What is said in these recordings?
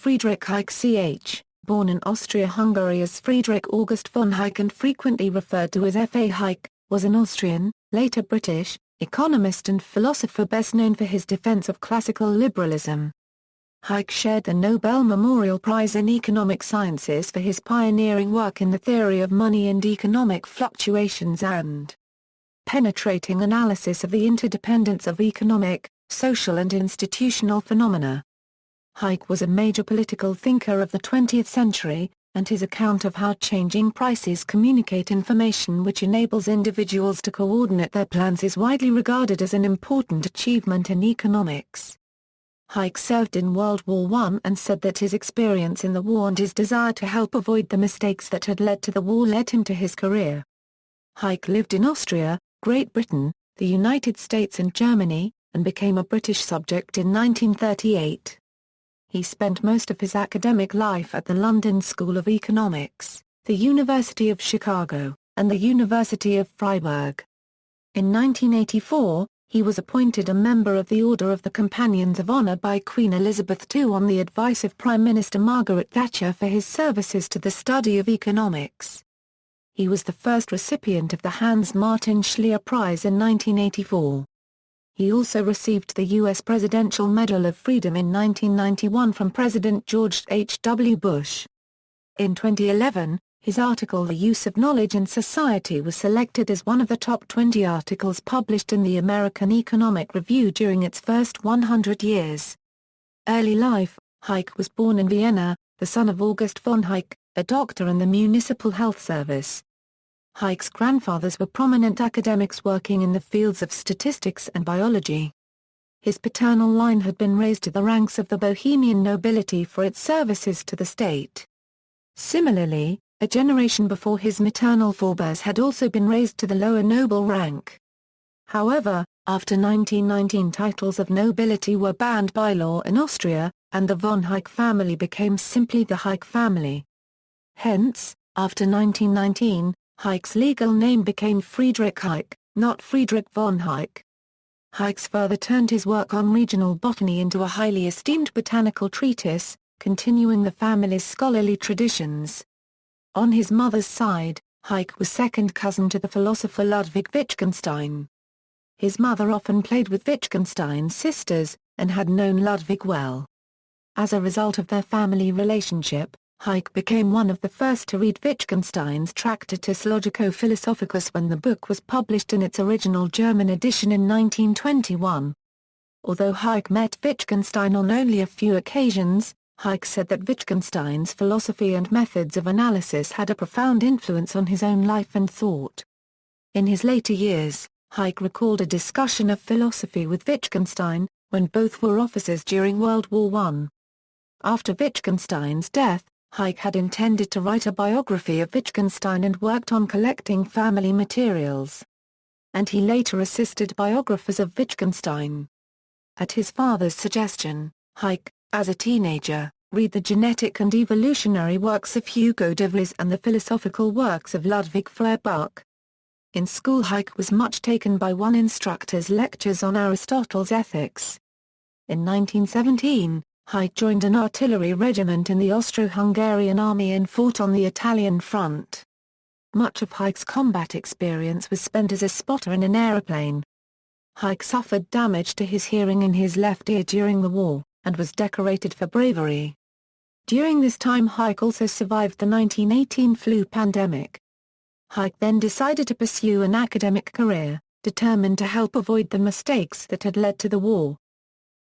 Friedrich Hayek CH, born in Austria-Hungary as Friedrich August von Hayek and frequently referred to as ɛfʁiːdʁɪç, was an Austrian, later British, economist and philosopher best known for his defense of classical liberalism. Hayek shared the Nobel Memorial Prize in Economic Sciences for his pioneering work in the theory of money and economic fluctuations and penetrating analysis of the interdependence of economic, social and institutional phenomena. Hayek was a major political thinker of the 20th century, and his account of how changing prices communicate information which enables individuals to coordinate their plans is widely regarded as an important achievement in economics. Hayek served in World War I and said that his experience in the war and his desire to help avoid the mistakes that had led to the war led him to his career. Hayek lived in Austria, Great Britain, the United States and Germany, and became a British subject in 1938. He spent most of his academic life at the London School of Economics, the University of Chicago, and the University of Freiburg. In 1984, he was appointed a member of the Order of the Companions of Honor by Queen Elizabeth II on the advice of Prime Minister Margaret Thatcher for his services to the study of economics. He was the first recipient of the Hans Martin Schleyer Prize in 1984. He also received the U.S. Presidential Medal of Freedom in 1991 from President George H. W. Bush. In 2011, his article The Use of Knowledge in Society was selected as one of the top 20 articles published in the American Economic Review during its first 100 years. Early life: Hayek was born in Vienna, the son of August von Hayek, a doctor in the municipal health service. Hayek's grandfathers were prominent academics working in the fields of statistics and biology. His paternal line had been raised to the ranks of the Bohemian nobility for its services to the state. Similarly, a generation before his maternal forebears had also been raised to the lower noble rank. However, after 1919 titles of nobility were banned by law in Austria, and the von Hayek family became simply the Hayek family. Hence, after 1919, Hayek's legal name became Friedrich Hayek, not Friedrich von Hayek. Hayek further turned his work on regional botany into a highly esteemed botanical treatise, continuing the family's scholarly traditions. On his mother's side, Hayek was second cousin to the philosopher Ludwig Wittgenstein. His mother often played with Wittgenstein's sisters, and had known Ludwig well. As a result of their family relationship, Hayek became one of the first to read Wittgenstein's Tractatus Logico-Philosophicus when the book was published in its original German edition in 1921. Although Hayek met Wittgenstein on only a few occasions, Hayek said that Wittgenstein's philosophy and methods of analysis had a profound influence on his own life and thought. In his later years, Hayek recalled a discussion of philosophy with Wittgenstein, when both were officers during World War I. After Wittgenstein's death, Hayek had intended to write a biography of Wittgenstein and worked on collecting family materials. And he later assisted biographers of Wittgenstein. At his father's suggestion, Hayek, as a teenager, read the genetic and evolutionary works of Hugo de Vries and the philosophical works of Ludwig Feuerbach. In school, Hayek was much taken by one instructor's lectures on Aristotle's ethics. In 1917, Hayek joined an artillery regiment in the Austro-Hungarian army and fought on the Italian front. Much of Hayek's combat experience was spent as a spotter in an aeroplane. Hayek suffered damage to his hearing in his left ear during the war, and was decorated for bravery. During this time, Hayek also survived the 1918 flu pandemic. Hayek then decided to pursue an academic career, determined to help avoid the mistakes that had led to the war.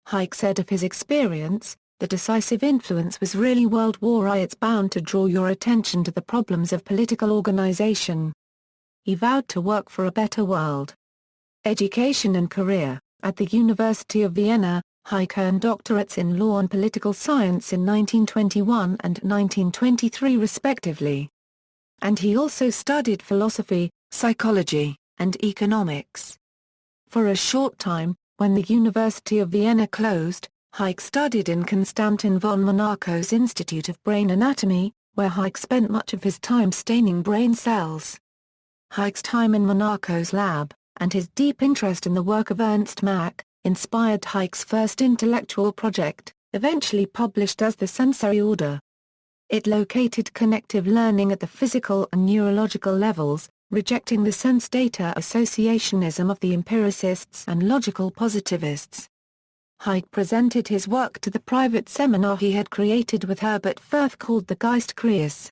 Hayek said of his experience, "The decisive influence was really World War I. It's bound to draw your attention to the problems of political organization." He vowed to work for a better world. Education and career: at the University of Vienna, Hayek earned doctorates in law and political science in 1921 and 1923 respectively. And he also studied philosophy, psychology, and economics. For a short time, when the University of Vienna closed, Hayek studied in Konstantin von Monaco's Institute of Brain Anatomy, where Hayek spent much of his time staining brain cells. Hayek's time in Monaco's lab, and his deep interest in the work of Ernst Mach, inspired Hayek's first intellectual project, eventually published as The Sensory Order. It located connective learning at the physical and neurological levels, rejecting the sense-data associationism of the empiricists and logical positivists. Hayek presented his work to the private seminar he had created with Herbert Firth called the Geistkreis.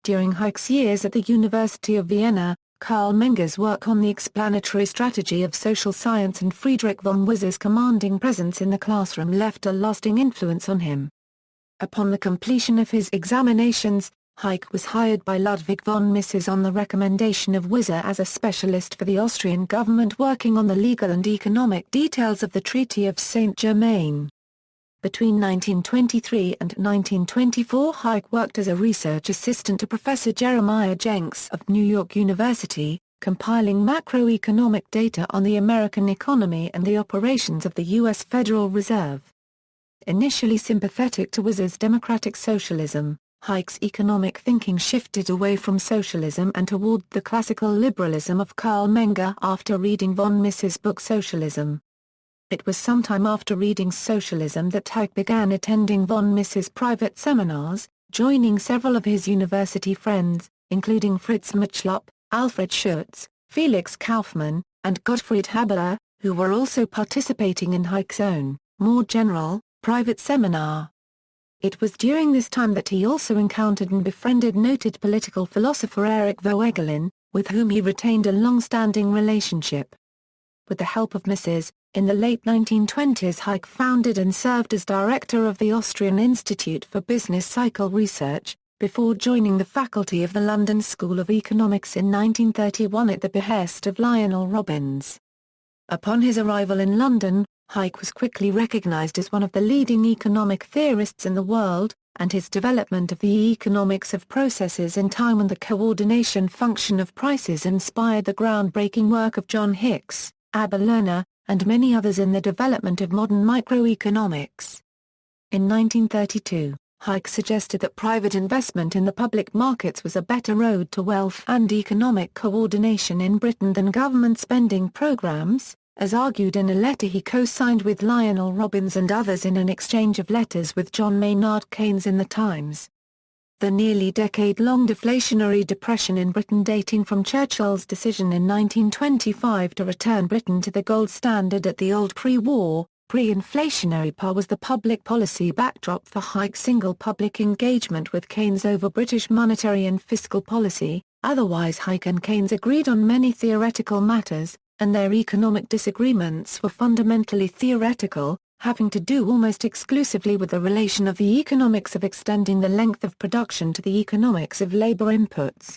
During Hayek's years at the University of Vienna, Karl Menger's work on the explanatory strategy of social science and Friedrich von Wyser's commanding presence in the classroom left a lasting influence on him. Upon the completion of his examinations, Hayek was hired by Ludwig von Mises on the recommendation of Wyser as a specialist for the Austrian government working on the legal and economic details of the Treaty of Saint-Germain. Between 1923 and 1924 Hayek worked as a research assistant to Professor Jeremiah Jenks of New York University, compiling macroeconomic data on the American economy and the operations of the U.S. Federal Reserve. Initially sympathetic to Wyser's democratic socialism, Hayek's economic thinking shifted away from socialism and toward the classical liberalism of Karl Menger after reading von Mises' book Socialism. It was sometime after reading Socialism that Hayek began attending von Mises' private seminars, joining several of his university friends, including Fritz Machlup, Alfred Schutz, Felix Kaufmann, and Gottfried Haberler, who were also participating in Hayek's own, more general, private seminar. It was during this time that he also encountered and befriended noted political philosopher Erich Voegelin, with whom he retained a long-standing relationship. With the help of Mises, in the late 1920s Hayek founded and served as director of the Austrian Institute for Business Cycle Research, before joining the faculty of the London School of Economics in 1931 at the behest of Lionel Robbins. Upon his arrival in London, Hayek was quickly recognized as one of the leading economic theorists in the world, and his development of the economics of processes in time and the coordination function of prices inspired the groundbreaking work of John Hicks, Abba Lerner, and many others in the development of modern microeconomics. In 1932, Hayek suggested that private investment in the public markets was a better road to wealth and economic coordination in Britain than government spending programs, as argued in a letter he co-signed with Lionel Robbins and others in an exchange of letters with John Maynard Keynes in the Times. The nearly decade-long deflationary depression in Britain dating from Churchill's decision in 1925 to return Britain to the gold standard at the old pre-war, pre-inflationary par was the public policy backdrop for Hayek's single public engagement with Keynes over British monetary and fiscal policy. Otherwise Hayek and Keynes agreed on many theoretical matters, and their economic disagreements were fundamentally theoretical, having to do almost exclusively with the relation of the economics of extending the length of production to the economics of labor inputs.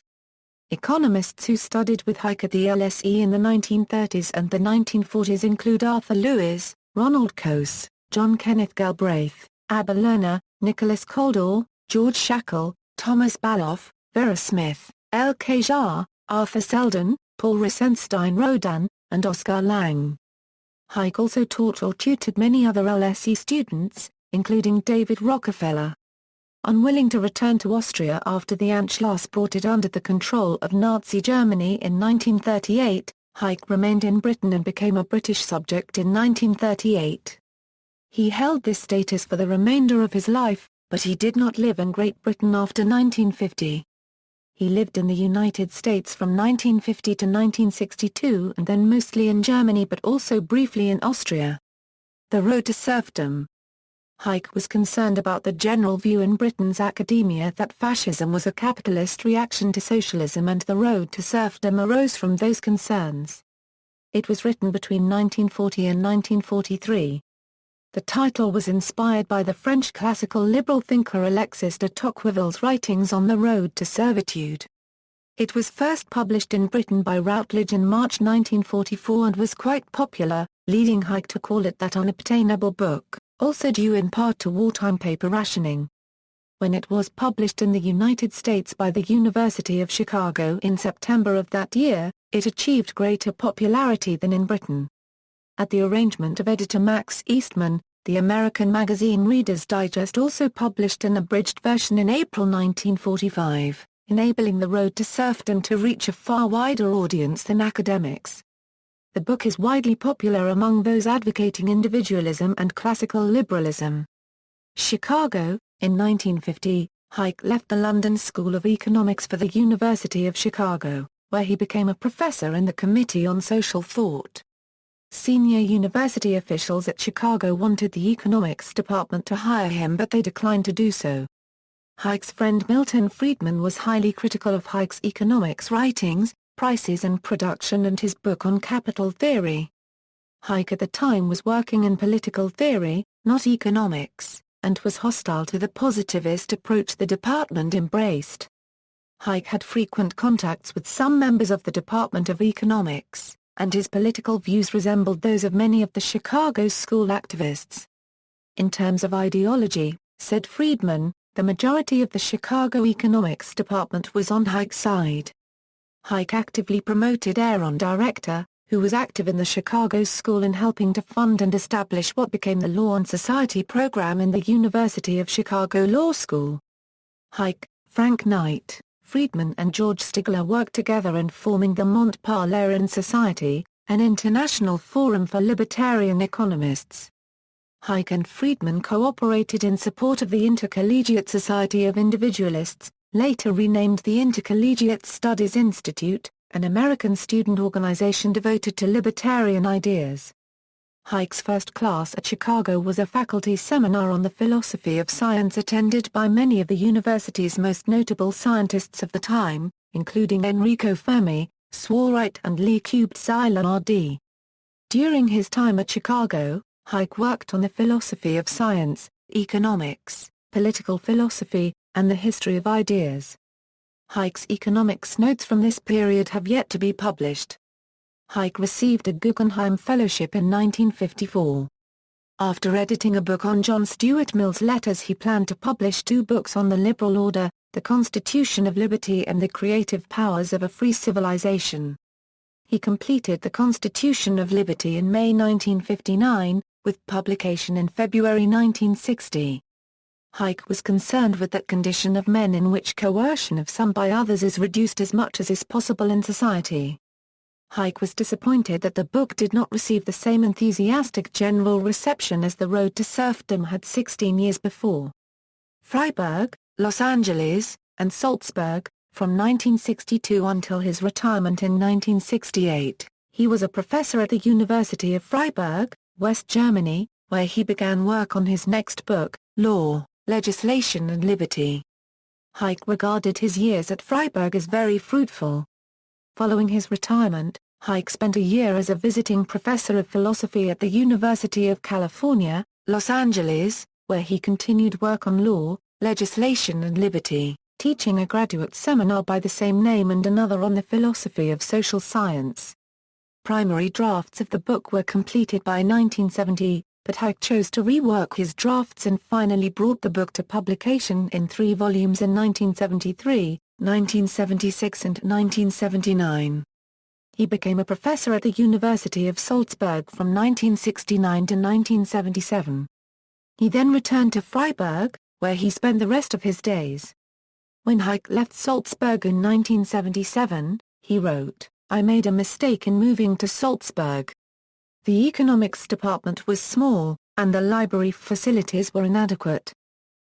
Economists who studied with Hayek at the LSE in the 1930s and the 1940s include Arthur Lewis, Ronald Coase, John Kenneth Galbraith, Abba Lerner, Nicholas Coldall, George Shackle, Thomas Balloff, Vera Smith, L. K. Jha, Arthur Selden, Paul Rosenstein-Rodan, and Oscar Lang. Hayek also taught or tutored many other LSE students, including David Rockefeller. Unwilling to return to Austria after the Anschluss brought it under the control of Nazi Germany in 1938, Hayek remained in Britain and became a British subject in 1938. He held this status for the remainder of his life, but he did not live in Great Britain after 1950. He lived in the United States from 1950 to 1962 and then mostly in Germany but also briefly in Austria. The road to serfdom. Hayek was concerned about the general view in Britain's academia that fascism was a capitalist reaction to socialism and the road to serfdom arose from those concerns. It was written between 1940 and 1943. The title was inspired by the French classical liberal thinker Alexis de Tocqueville's writings on the road to servitude. It was first published in Britain by Routledge in March 1944 and was quite popular, leading Hayek to call it that unobtainable book, also due in part to wartime paper rationing. When it was published in the United States by the University of Chicago in September of that year, it achieved greater popularity than in Britain. At the arrangement of editor Max Eastman, the American magazine Reader's Digest also published an abridged version in April 1945, enabling The Road to Serfdom to reach a far wider audience than academics. The book is widely popular among those advocating individualism and classical liberalism. Chicago. In 1950, Hayek left the London School of Economics for the University of Chicago, where he became a professor in the Committee on Social Thought. Senior university officials at Chicago wanted the economics department to hire him, but they declined to do so. Hayek's friend Milton Friedman was highly critical of Hayek's economics writings, Prices and Production, and his book on capital theory. Hayek at the time was working in political theory, not economics, and was hostile to the positivist approach the department embraced. Hayek had frequent contacts with some members of the Department of Economics, and his political views resembled those of many of the Chicago school activists. In terms of ideology, said Friedman, the majority of the Chicago economics department was on Hayek's side. Hayek actively promoted Aaron Director, who was active in the Chicago School in helping to fund and establish what became the Law and Society program in the University of Chicago Law School. Hayek, Frank Knight, Friedman and George Stigler worked together in forming the Mont-Pelerin Society, an international forum for libertarian economists. Hayek and Friedman cooperated in support of the Intercollegiate Society of Individualists, later renamed the Intercollegiate Studies Institute, an American student organization devoted to libertarian ideas. Hayek's first class at Chicago was a faculty seminar on the philosophy of science attended by many of the university's most notable scientists of the time, including Enrico Fermi, Swarbright and Lee Kuebst RD. During his time at Chicago, Hayek worked on the philosophy of science, economics, political philosophy, and the history of ideas. Hayek's economics notes from this period have yet to be published. Hayek received a Guggenheim Fellowship in 1954. After editing a book on John Stuart Mill's letters, he planned to publish 2 books on the liberal order, The Constitution of Liberty and The Creative Powers of a Free Civilization. He completed The Constitution of Liberty in May 1959, with publication in February 1960. Hayek was concerned with that condition of men in which coercion of some by others is reduced as much as is possible in society. Hayek was disappointed that the book did not receive the same enthusiastic general reception as The Road to Serfdom had 16 years before. Freiburg, Los Angeles, and Salzburg. From 1962 until his retirement in 1968, he was a professor at the University of Freiburg, West Germany, where he began work on his next book, Law, Legislation and Liberty. Hayek regarded his years at Freiburg as very fruitful. Following his retirement, Hayek spent a year as a visiting professor of philosophy at the University of California, Los Angeles, where he continued work on law, legislation and liberty, teaching a graduate seminar by the same name and another on the philosophy of social science. Primary drafts of the book were completed by 1970, but Hayek chose to rework his drafts and finally brought the book to publication in 3 volumes in 1973, 1976 and 1979. He became a professor at the University of Salzburg from 1969 to 1977. He then returned to Freiburg, where he spent the rest of his days. When Hayek left Salzburg in 1977, he wrote, "I made a mistake in moving to Salzburg. The economics department was small, and the library facilities were inadequate."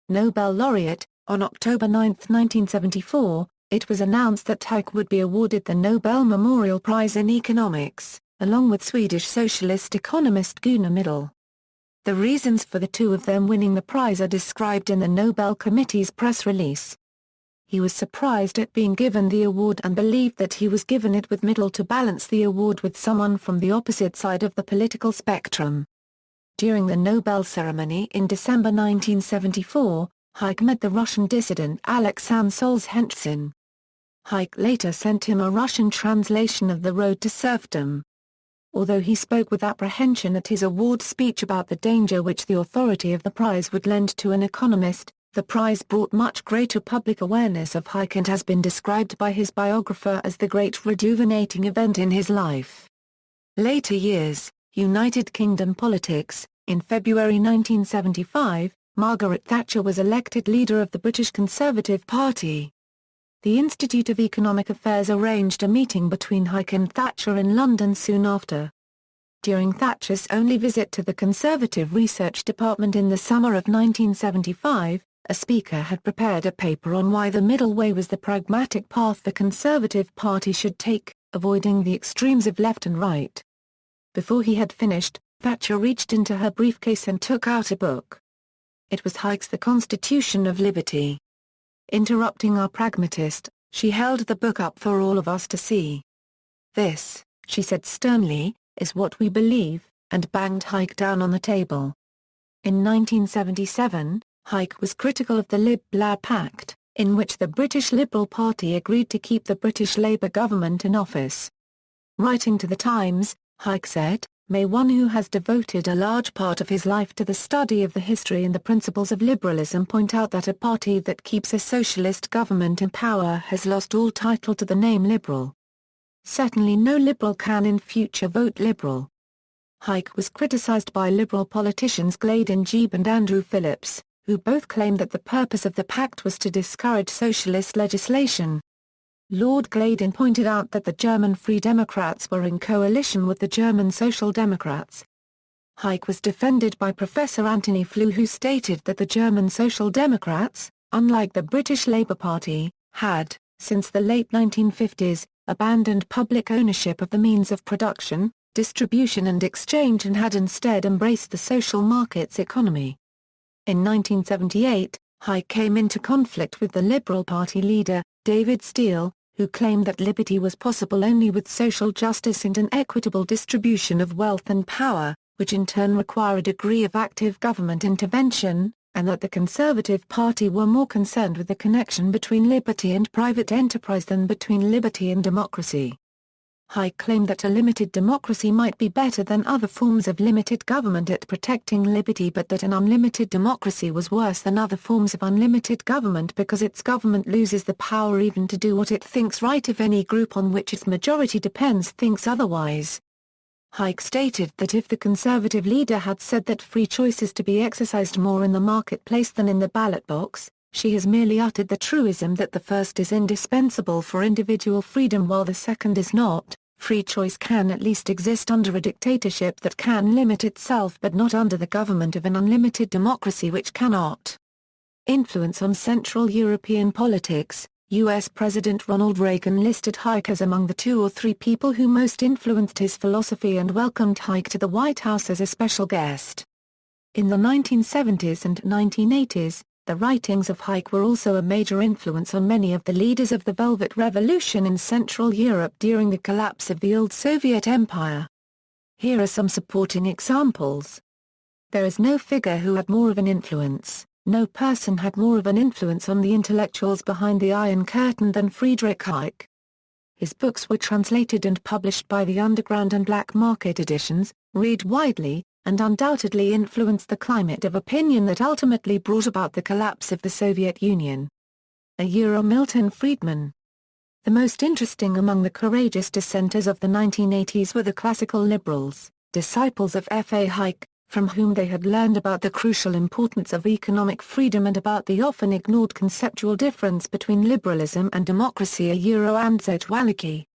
Nobel laureate. On October 9, 1974, it was announced that Hayek would be awarded the Nobel Memorial Prize in Economics, along with Swedish socialist economist Gunnar Myrdal. The reasons for the 2 of them winning the prize are described in the Nobel Committee's press release. He was surprised at being given the award and believed that he was given it with Myrdal to balance the award with someone from the opposite side of the political spectrum. During the Nobel ceremony in December 1974, Hayek met the Russian dissident Alexander Solzhenitsyn. Hayek later sent him a Russian translation of The Road to Serfdom. Although he spoke with apprehension at his award speech about the danger which the authority of the prize would lend to an economist, the prize brought much greater public awareness of Hayek and has been described by his biographer as the great rejuvenating event in his life. Later years, United Kingdom politics. In February 1975, Margaret Thatcher was elected leader of the British Conservative Party. The Institute of Economic Affairs arranged a meeting between Hayek and Thatcher in London soon after. During Thatcher's only visit to the Conservative Research Department in the summer of 1975, a speaker had prepared a paper on why the middle way was the pragmatic path the Conservative Party should take, avoiding the extremes of left and right. Before he had finished, Thatcher reached into her briefcase and took out a book. It was Hayek's The Constitution of Liberty. Interrupting our pragmatist, she held the book up for all of us to see. "This," she said sternly, "is what we believe," and banged Hayek down on the table. In 1977, Hayek was critical of the Lib-Blair Pact, in which the British Liberal Party agreed to keep the British Labour government in office. Writing to The Times, Hayek said, "May one who has devoted a large part of his life to the study of the history and the principles of liberalism point out that a party that keeps a socialist government in power has lost all title to the name liberal. Certainly no liberal can in future vote liberal." Hayek was criticised by liberal politicians Gladyn Jeeb and Andrew Phillips, who both claimed that the purpose of the pact was to discourage socialist legislation. Lord Gladyn pointed out that the German Free Democrats were in coalition with the German Social Democrats. Hayek was defended by Professor Anthony Flew, who stated that the German Social Democrats, unlike the British Labour Party, had, since the late 1950s, abandoned public ownership of the means of production, distribution and exchange and had instead embraced the social markets economy. In 1978, Hayek came into conflict with the Liberal Party leader, David Steele, who claimed that liberty was possible only with social justice and an equitable distribution of wealth and power, which in turn require a degree of active government intervention, and that the Conservative Party were more concerned with the connection between liberty and private enterprise than between liberty and democracy. Hayek claimed that a limited democracy might be better than other forms of limited government at protecting liberty, but that an unlimited democracy was worse than other forms of unlimited government because its government loses the power even to do what it thinks right if any group on which its majority depends thinks otherwise. Hayek stated that if the Conservative leader had said that free choice is to be exercised more in the marketplace than in the ballot box, she has merely uttered the truism that the first is indispensable for individual freedom while the second is not. Free choice can at least exist under a dictatorship that can limit itself but not under the government of an unlimited democracy which cannot. Influence on Central European politics. U.S. President Ronald Reagan listed Hayek as among the 2 or 3 people who most influenced his philosophy and welcomed Hayek to the White House as a special guest. In the 1970s and 1980s, the writings of Hayek were also a major influence on many of the leaders of the Velvet Revolution in Central Europe during the collapse of the old Soviet Empire. Here are some supporting examples. There is no figure who had more of an influence, no person had more of an influence on the intellectuals behind the Iron Curtain than Friedrich Hayek. His books were translated and published by the underground and black market editions, read widely, and undoubtedly influenced the climate of opinion that ultimately brought about the collapse of the Soviet Union. Milton Friedman. The most interesting among the courageous dissenters of the 1980s were the classical liberals, disciples of ffʁiː Hayek, from whom they had learned about the crucial importance of economic freedom and about the often ignored conceptual difference between liberalism and democracy. Andrzej Walicki.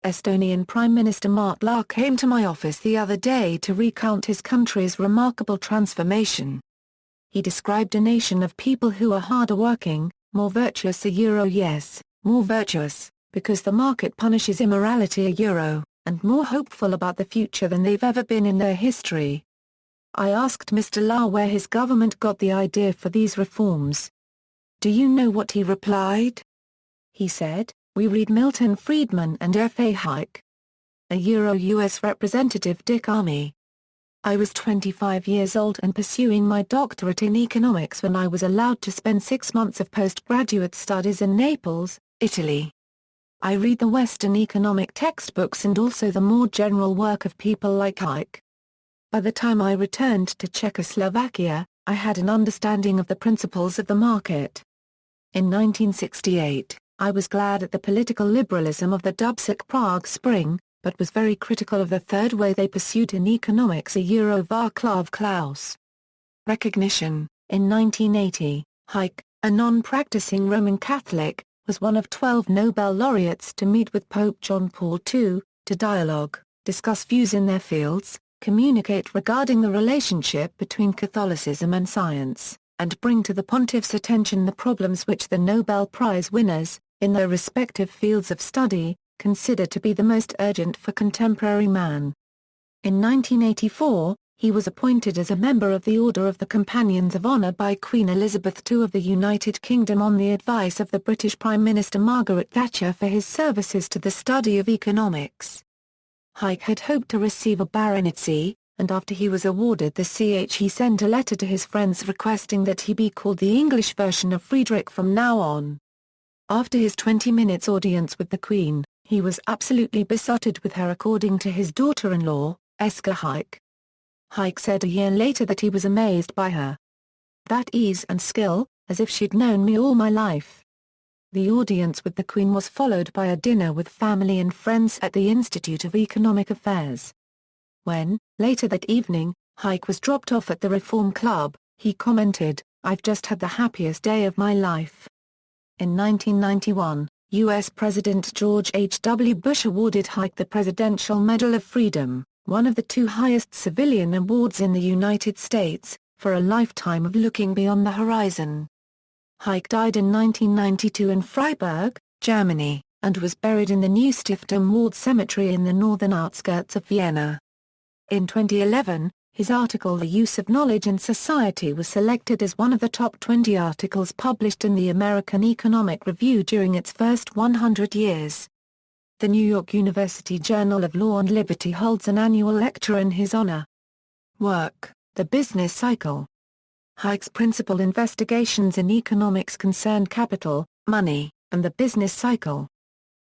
Estonian Prime Minister Mart Laar came to my office the other day to recount his country's remarkable transformation. He described a nation of people who are harder working, more virtuous. Yes, more virtuous, because the market punishes immorality. And more hopeful about the future than they've ever been in their history. I asked Mr. Laar where his government got the idea for these reforms. Do you know what he replied? He said, "We read Milton Friedman and ffʁiː Hayek." U.S. Representative Dick Armey. I was 25 years old and pursuing my doctorate in economics when I was allowed to spend 6 months of postgraduate studies in Naples, Italy. I read the Western economic textbooks and also the more general work of people like Hayek. By the time I returned to Czechoslovakia, I had an understanding of the principles of the market. In 1968, I was glad at the political liberalism of the Dubček Prague Spring, but was very critical of the third way they pursued in economics. Václav Klaus. Recognition. In 1980, Hayek, a non-practicing Roman Catholic, was one of 12 Nobel laureates to meet with Pope John Paul II, to dialogue, discuss views in their fields, communicate regarding the relationship between Catholicism and science, and bring to the pontiff's attention the problems which the Nobel Prize winners, in their respective fields of study, consider to be the most urgent for contemporary man. In 1984, he was appointed as a member of the Order of the Companions of Honour by Queen Elizabeth II of the United Kingdom on the advice of the British Prime Minister Margaret Thatcher for his services to the study of economics. Hayek had hoped to receive a baronetcy, and after he was awarded the CH he sent a letter to his friends requesting that he be called the English version of Friedrich from now on. After his 20 minutes audience with the Queen, he was absolutely besotted with her according to his daughter-in-law, Eska Hayek. Hayek said a year later that he was amazed by her. That ease and skill, as if she'd known me all my life. The audience with the Queen was followed by a dinner with family and friends at the Institute of Economic Affairs. When, later that evening, Hayek was dropped off at the Reform Club, he commented, "I've just had the happiest day of my life." In 1991, U.S. President George H.W. Bush awarded Hayek the Presidential Medal of Freedom, one of the two highest civilian awards in the United States, for a lifetime of looking beyond the horizon. Hayek died in 1992 in Freiburg, Germany, and was buried in the Neustifter Wald Cemetery in the northern outskirts of Vienna. In 2011, his article The Use of Knowledge in Society was selected as one of the top 20 articles published in the American Economic Review during its first 100 years. The New York University Journal of Law and Liberty holds an annual lecture in his honor. Work, The Business Cycle. Hayek's principal investigations in economics concerned capital, money, and the business cycle.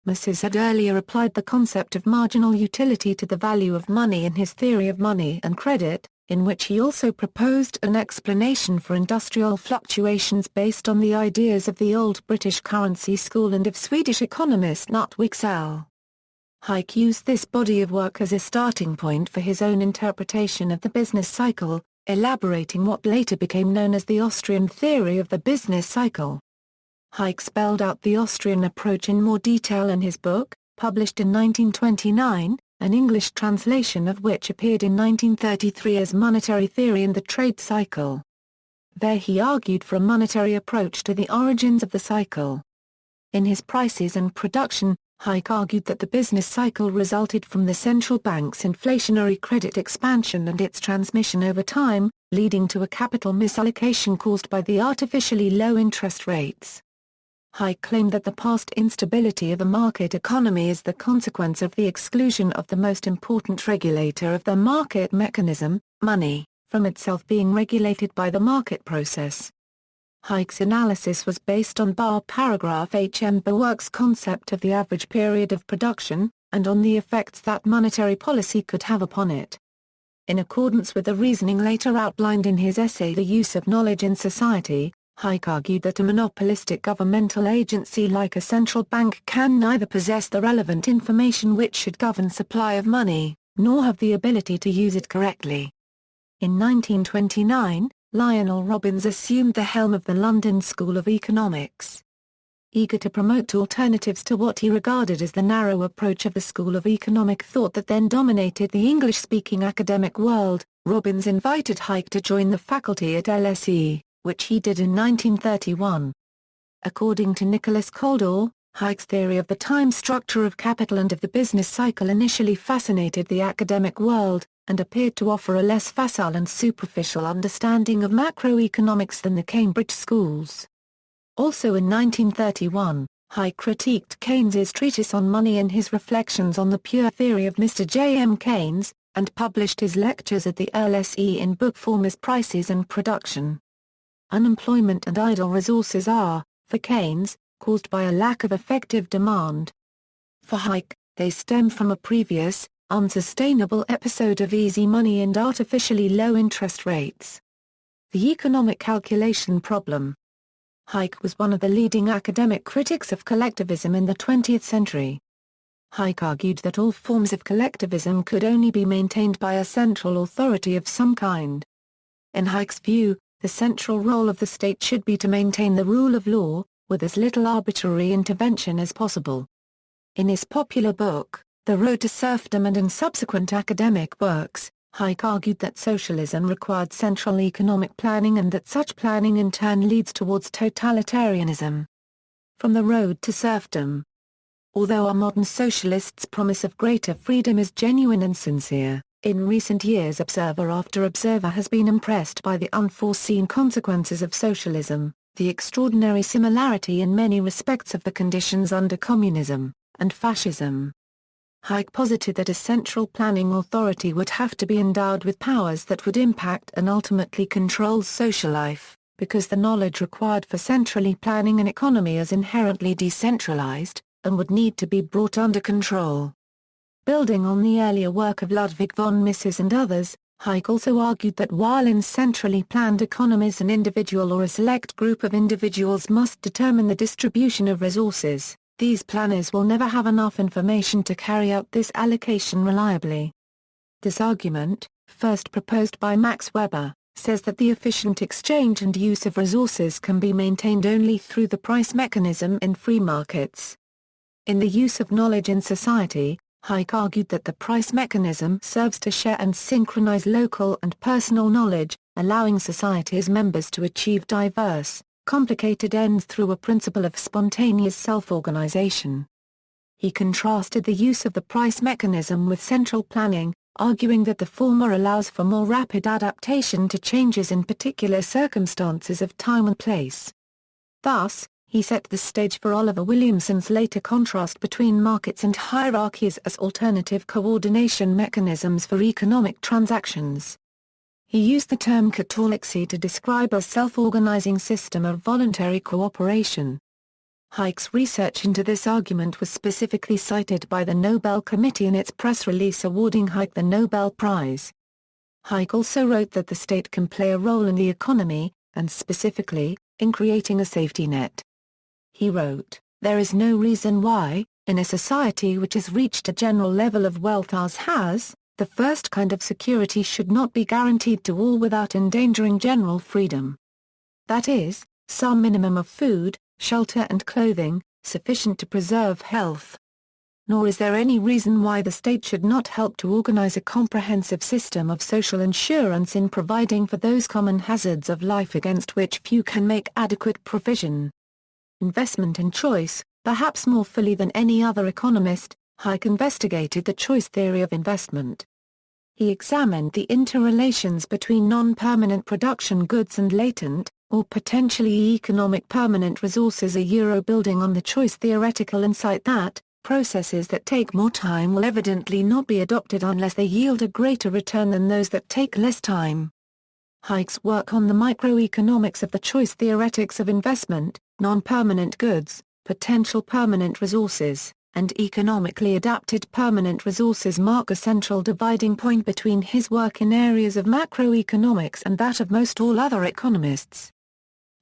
Mises had earlier applied the concept of marginal utility to the value of money in his theory of money and credit, in which he also proposed an explanation for industrial fluctuations based on the ideas of the Old British Currency School and of Swedish economist Knut Wicksell. Hayek used this body of work as a starting point for his own interpretation of the business cycle, elaborating what later became known as the Austrian theory of the business cycle. Hayek spelled out the Austrian approach in more detail in his book, published in 1929, an English translation of which appeared in 1933 as Monetary Theory and the Trade Cycle. There he argued for a monetary approach to the origins of the cycle. In his Prices and Production, Hayek argued that the business cycle resulted from the central bank's inflationary credit expansion and its transmission over time, leading to a capital misallocation caused by the artificially low interest rates. Hayek claimed that the past instability of a market economy is the consequence of the exclusion of the most important regulator of the market mechanism, money, from itself being regulated by the market process. Hayek's analysis was based on bar paragraph H. M. Burke's concept of the average period of production, and on the effects that monetary policy could have upon it. In accordance with the reasoning later outlined in his essay The Use of Knowledge in Society, Hayek argued that a monopolistic governmental agency like a central bank can neither possess the relevant information which should govern supply of money, nor have the ability to use it correctly. In 1929, Lionel Robbins assumed the helm of the London School of Economics. Eager to promote alternatives to what he regarded as the narrow approach of the school of economic thought that then dominated the English-speaking academic world, Robbins invited Hayek to join the faculty at LSE, which he did in 1931. According to Nicholas Coldall, Hayek's theory of the time structure of capital and of the business cycle initially fascinated the academic world, and appeared to offer a less facile and superficial understanding of macroeconomics than the Cambridge schools. Also in 1931, Hayek critiqued Keynes's treatise on money in his Reflections on the Pure Theory of Mr. J. M. Keynes, and published his lectures at the LSE in book form as Prices and Production. Unemployment and idle resources are, for Keynes, caused by a lack of effective demand. For Hayek, they stem from a previous, unsustainable episode of easy money and artificially low interest rates. The economic calculation problem. Hayek was one of the leading academic critics of collectivism in the 20th century. Hayek argued that all forms of collectivism could only be maintained by a central authority of some kind. In Hayek's view, the central role of the state should be to maintain the rule of law, with as little arbitrary intervention as possible. In his popular book, The Road to Serfdom and in subsequent academic works, Hayek argued that socialism required central economic planning and that such planning in turn leads towards totalitarianism. From the Road to Serfdom. Although our modern socialists' promise of greater freedom is genuine and sincere, in recent years observer after observer has been impressed by the unforeseen consequences of socialism, the extraordinary similarity in many respects of the conditions under communism and fascism. Hayek posited that a central planning authority would have to be endowed with powers that would impact and ultimately control social life, because the knowledge required for centrally planning an economy is inherently decentralized, and would need to be brought under control. Building on the earlier work of Ludwig von Mises and others, Hayek also argued that while in centrally planned economies an individual or a select group of individuals must determine the distribution of resources, these planners will never have enough information to carry out this allocation reliably. This argument, first proposed by Max Weber, says that the efficient exchange and use of resources can be maintained only through the price mechanism in free markets. In the use of knowledge in society, Hayek argued that the price mechanism serves to share and synchronize local and personal knowledge, allowing society's members to achieve diverse, complicated ends through a principle of spontaneous self-organization. He contrasted the use of the price mechanism with central planning, arguing that the former allows for more rapid adaptation to changes in particular circumstances of time and place. Thus, he set the stage for Oliver Williamson's later contrast between markets and hierarchies as alternative coordination mechanisms for economic transactions. He used the term ๊haɪ to describe a self-organizing system of voluntary cooperation. Hayek's research into this argument was specifically cited by the Nobel Committee in its press release awarding Hayek the Nobel Prize. Hayek also wrote that the state can play a role in the economy, and specifically, in creating a safety net. He wrote, "There is no reason why, in a society which has reached a general level of wealth as has, the first kind of security should not be guaranteed to all without endangering general freedom. That is, some minimum of food, shelter and clothing, sufficient to preserve health. Nor is there any reason why the state should not help to organize a comprehensive system of social insurance in providing for those common hazards of life against which few can make adequate provision." Investment and choice. Perhaps more fully than any other economist, Hayek investigated the choice theory of investment. He examined the interrelations between non-permanent production goods and latent, or potentially economic permanent resources, building on the choice theoretical insight that, processes that take more time will evidently not be adopted unless they yield a greater return than those that take less time. Hayek's work on the microeconomics of the choice theoretics of investment, non-permanent goods, potential permanent resources, and economically adapted permanent resources mark a central dividing point between his work in areas of macroeconomics and that of most all other economists.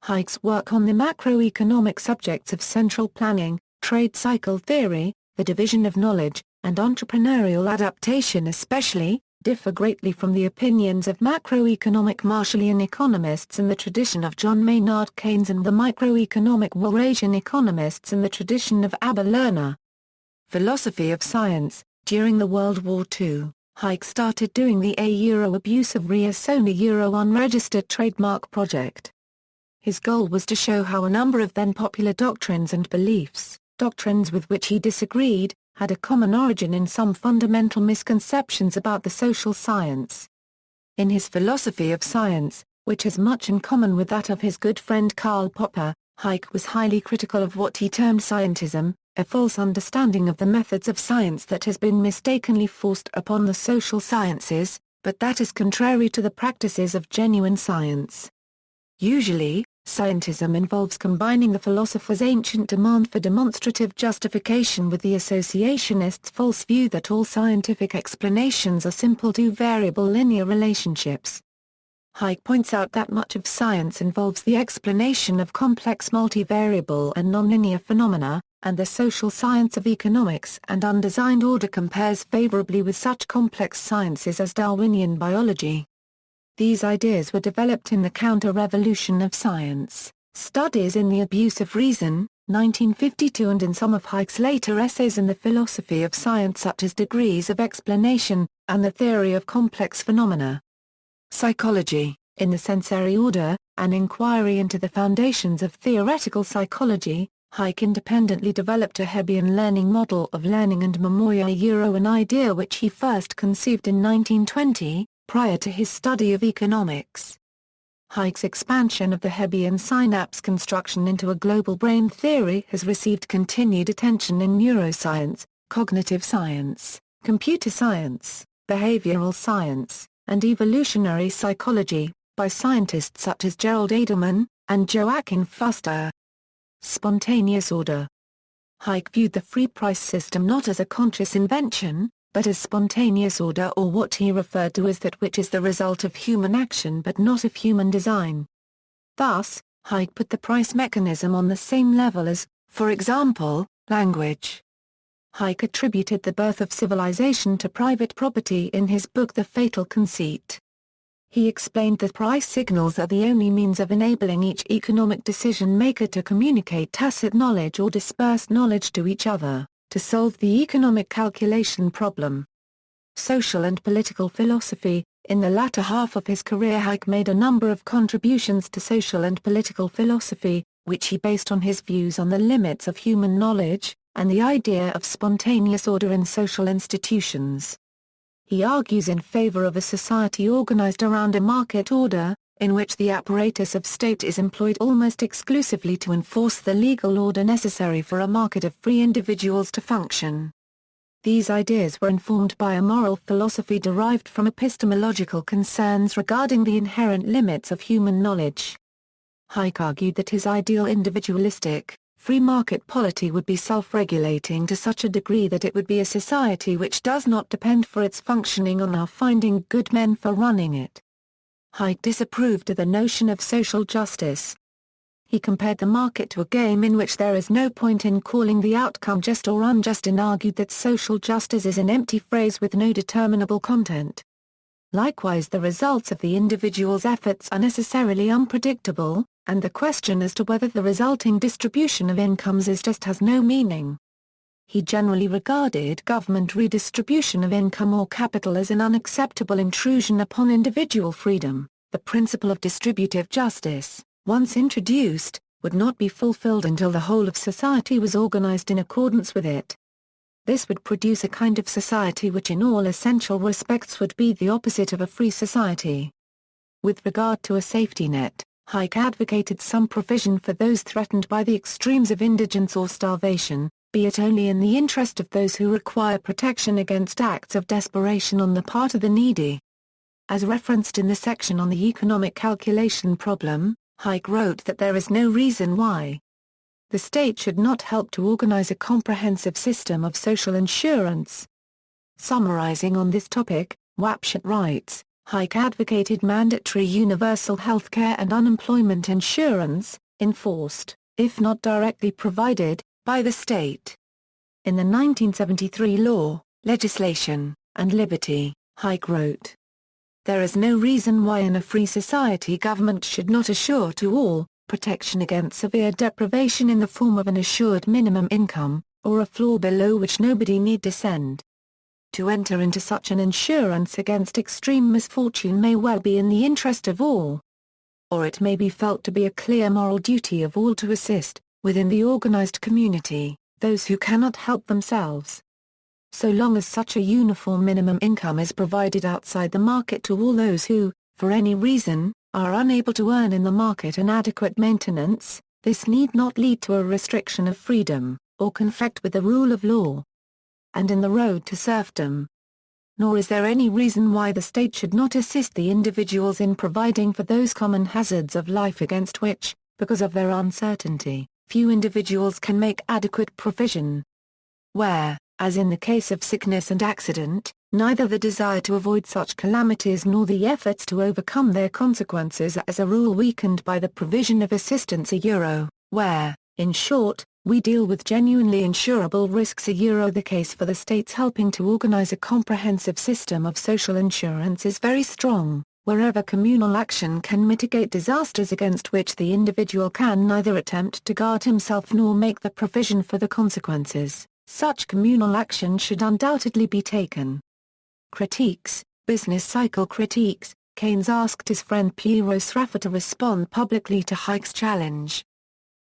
Hayek's work on the macroeconomic subjects of central planning, trade cycle theory, the division of knowledge, and entrepreneurial adaptation especially, differ greatly from the opinions of macroeconomic Marshallian economists in the tradition of John Maynard Keynes and the microeconomic Walrasian economists in the tradition of Abba Lerner. Philosophy of science. During the World War II, Hayek started doing the abuse of Reassona unregistered trademark project. His goal was to show how a number of then popular doctrines and beliefs, doctrines with which he disagreed, had a common origin in some fundamental misconceptions about the social science. In his philosophy of science, which has much in common with that of his good friend Karl Popper, Hayek was highly critical of what he termed scientism, a false understanding of the methods of science that has been mistakenly forced upon the social sciences, but that is contrary to the practices of genuine science. Usually, scientism involves combining the philosopher's ancient demand for demonstrative justification with the associationist's false view that all scientific explanations are simple two-variable linear relationships. Hayek points out that much of science involves the explanation of complex multivariable and nonlinear phenomena, and the social science of economics and undesigned order compares favorably with such complex sciences as Darwinian biology. These ideas were developed in the counter-revolution of science, studies in the abuse of reason, 1952, and in some of Hayek's later essays in the philosophy of science such as Degrees of Explanation, and the Theory of Complex Phenomena. Psychology, in the Sensory Order, an inquiry into the foundations of theoretical psychology, Hayek independently developed a Hebbian learning model of learning and memoria, an idea which he first conceived in 1920, prior to his study of economics. Hayek's expansion of the Hebbian synapse construction into a global brain theory has received continued attention in neuroscience, cognitive science, computer science, behavioral science, and evolutionary psychology, by scientists such as Gerald Edelman, and Joachim Fuster. Spontaneous order. Hayek viewed the free price system not as a conscious invention, but as spontaneous order, or what he referred to as that which is the result of human action but not of human design. Thus, Hayek put the price mechanism on the same level as, for example, language. Hayek attributed the birth of civilization to private property in his book The Fatal Conceit. He explained that price signals are the only means of enabling each economic decision-maker to communicate tacit knowledge or disperse knowledge to each other, to solve the economic calculation problem. Social and political philosophy. In the latter half of his career, Hayek made a number of contributions to social and political philosophy, which he based on his views on the limits of human knowledge, and the idea of spontaneous order in social institutions. He argues in favor of a society organized around a market order, in which the apparatus of state is employed almost exclusively to enforce the legal order necessary for a market of free individuals to function. These ideas were informed by a moral philosophy derived from epistemological concerns regarding the inherent limits of human knowledge. Hayek argued that his ideal individualistic, free market polity would be self-regulating to such a degree that it would be a society which does not depend for its functioning on our finding good men for running it. Hayek disapproved of the notion of social justice. He compared the market to a game in which there is no point in calling the outcome just or unjust, and argued that social justice is an empty phrase with no determinable content. Likewise, the results of the individual's efforts are necessarily unpredictable, and the question as to whether the resulting distribution of incomes is just has no meaning. He generally regarded government redistribution of income or capital as an unacceptable intrusion upon individual freedom. The principle of distributive justice, once introduced, would not be fulfilled until the whole of society was organized in accordance with it. This would produce a kind of society which in all essential respects would be the opposite of a free society. With regard to a safety net, Hayek advocated some provision for those threatened by the extremes of indigence or starvation, be it only in the interest of those who require protection against acts of desperation on the part of the needy. As referenced in the section on the economic calculation problem, Hayek wrote that there is no reason why the state should not help to organize a comprehensive system of social insurance. Summarizing on this topic, Wapshut writes, Hayek advocated mandatory universal health care and unemployment insurance, enforced, if not directly provided, by the state. In the 1973 Law, Legislation, and Liberty, Hayek wrote, there is no reason why in a free society government should not assure to all, protection against severe deprivation in the form of an assured minimum income, or a floor below which nobody need descend. To enter into such an insurance against extreme misfortune may well be in the interest of all. Or it may be felt to be a clear moral duty of all to assist, within the organized community, those who cannot help themselves. So long as such a uniform minimum income is provided outside the market to all those who, for any reason, are unable to earn in the market an adequate maintenance, this need not lead to a restriction of freedom, or conflict with the rule of law, and in the road to serfdom. Nor is there any reason why the state should not assist the individuals in providing for those common hazards of life against which, because of their uncertainty, few individuals can make adequate provision. Where, as in the case of sickness and accident, neither the desire to avoid such calamities nor the efforts to overcome their consequences are as a rule weakened by the provision of assistance where, in short, we deal with genuinely insurable risks the case for the states helping to organize a comprehensive system of social insurance is very strong. wherever communal action can mitigate disasters against which the individual can neither attempt to guard himself nor make the provision for the consequences, such communal action should undoubtedly be taken. Critiques, business cycle critiques. Keynes asked his friend Piero Sraffa to respond publicly to Hayek's challenge.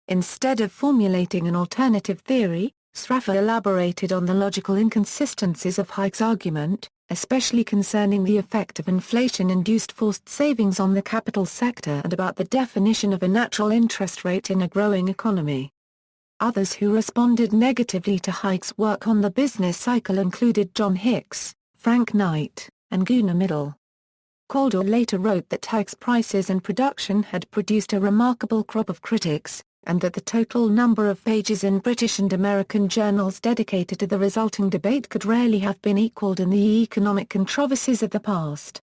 Instead of formulating an alternative theory, Sraffa elaborated on the logical inconsistencies of Hayek's argument, especially concerning the effect of inflation-induced forced savings on the capital sector and about the definition of a natural interest rate in a growing economy. Others who responded negatively to Hayek's work on the business cycle included John Hicks, Frank Knight, and Gunnar Myrdal. Kaldor later wrote that Hayek's Prices and Production had produced a remarkable crop of critics, and that the total number of pages in British and American journals dedicated to the resulting debate could rarely have been equalled in the economic controversies of the past.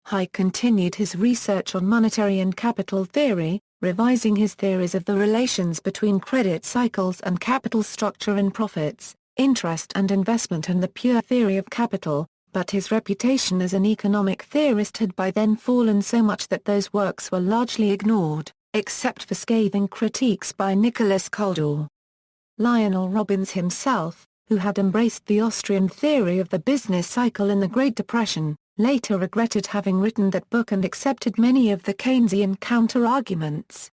Hayek continued his research on monetary and capital theory, revising his theories of the relations between credit cycles and capital structure and profits, interest and investment and the pure theory of capital, but his reputation as an economic theorist had by then fallen so much that those works were largely ignored, except for scathing critiques by Nicholas Kaldor. Lionel Robbins himself, who had embraced the Austrian theory of the business cycle in the Great Depression, later regretted having written that book and accepted many of the Keynesian counter-arguments.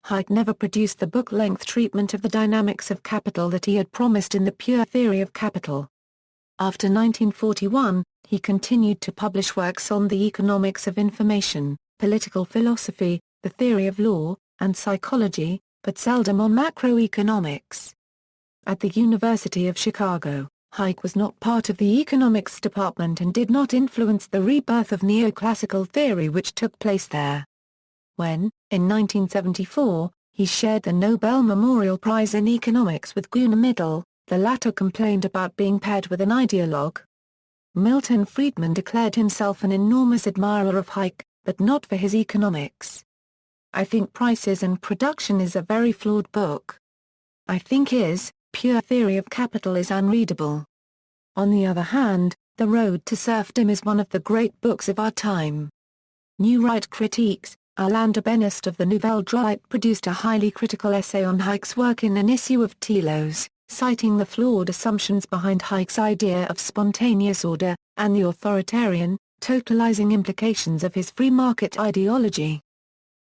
Hayek never produced the book-length treatment of the dynamics of capital that he had promised in the Pure Theory of Capital. After 1941, he continued to publish works on the economics of information, political philosophy, the theory of law, and psychology, but seldom on macroeconomics. At the University of Chicago, Hayek was not part of the economics department and did not influence the rebirth of neoclassical theory which took place there. When, in 1974, he shared the Nobel Memorial Prize in Economics with Gunnar Myrdal, the latter complained about being paired with an ideologue. Milton Friedman declared himself an enormous admirer of Hayek, but not for his economics. I think Prices and Production is a very flawed book. I think his Pure Theory of Capital is unreadable. On the other hand, The Road to Serfdom is one of the great books of our time. New Right Critiques. Alain de Benest of the Nouvelle Droite produced a highly critical essay on Hayek's work in an issue of Telos, citing the flawed assumptions behind Hayek's idea of spontaneous order, and the authoritarian, totalizing implications of his free market ideology.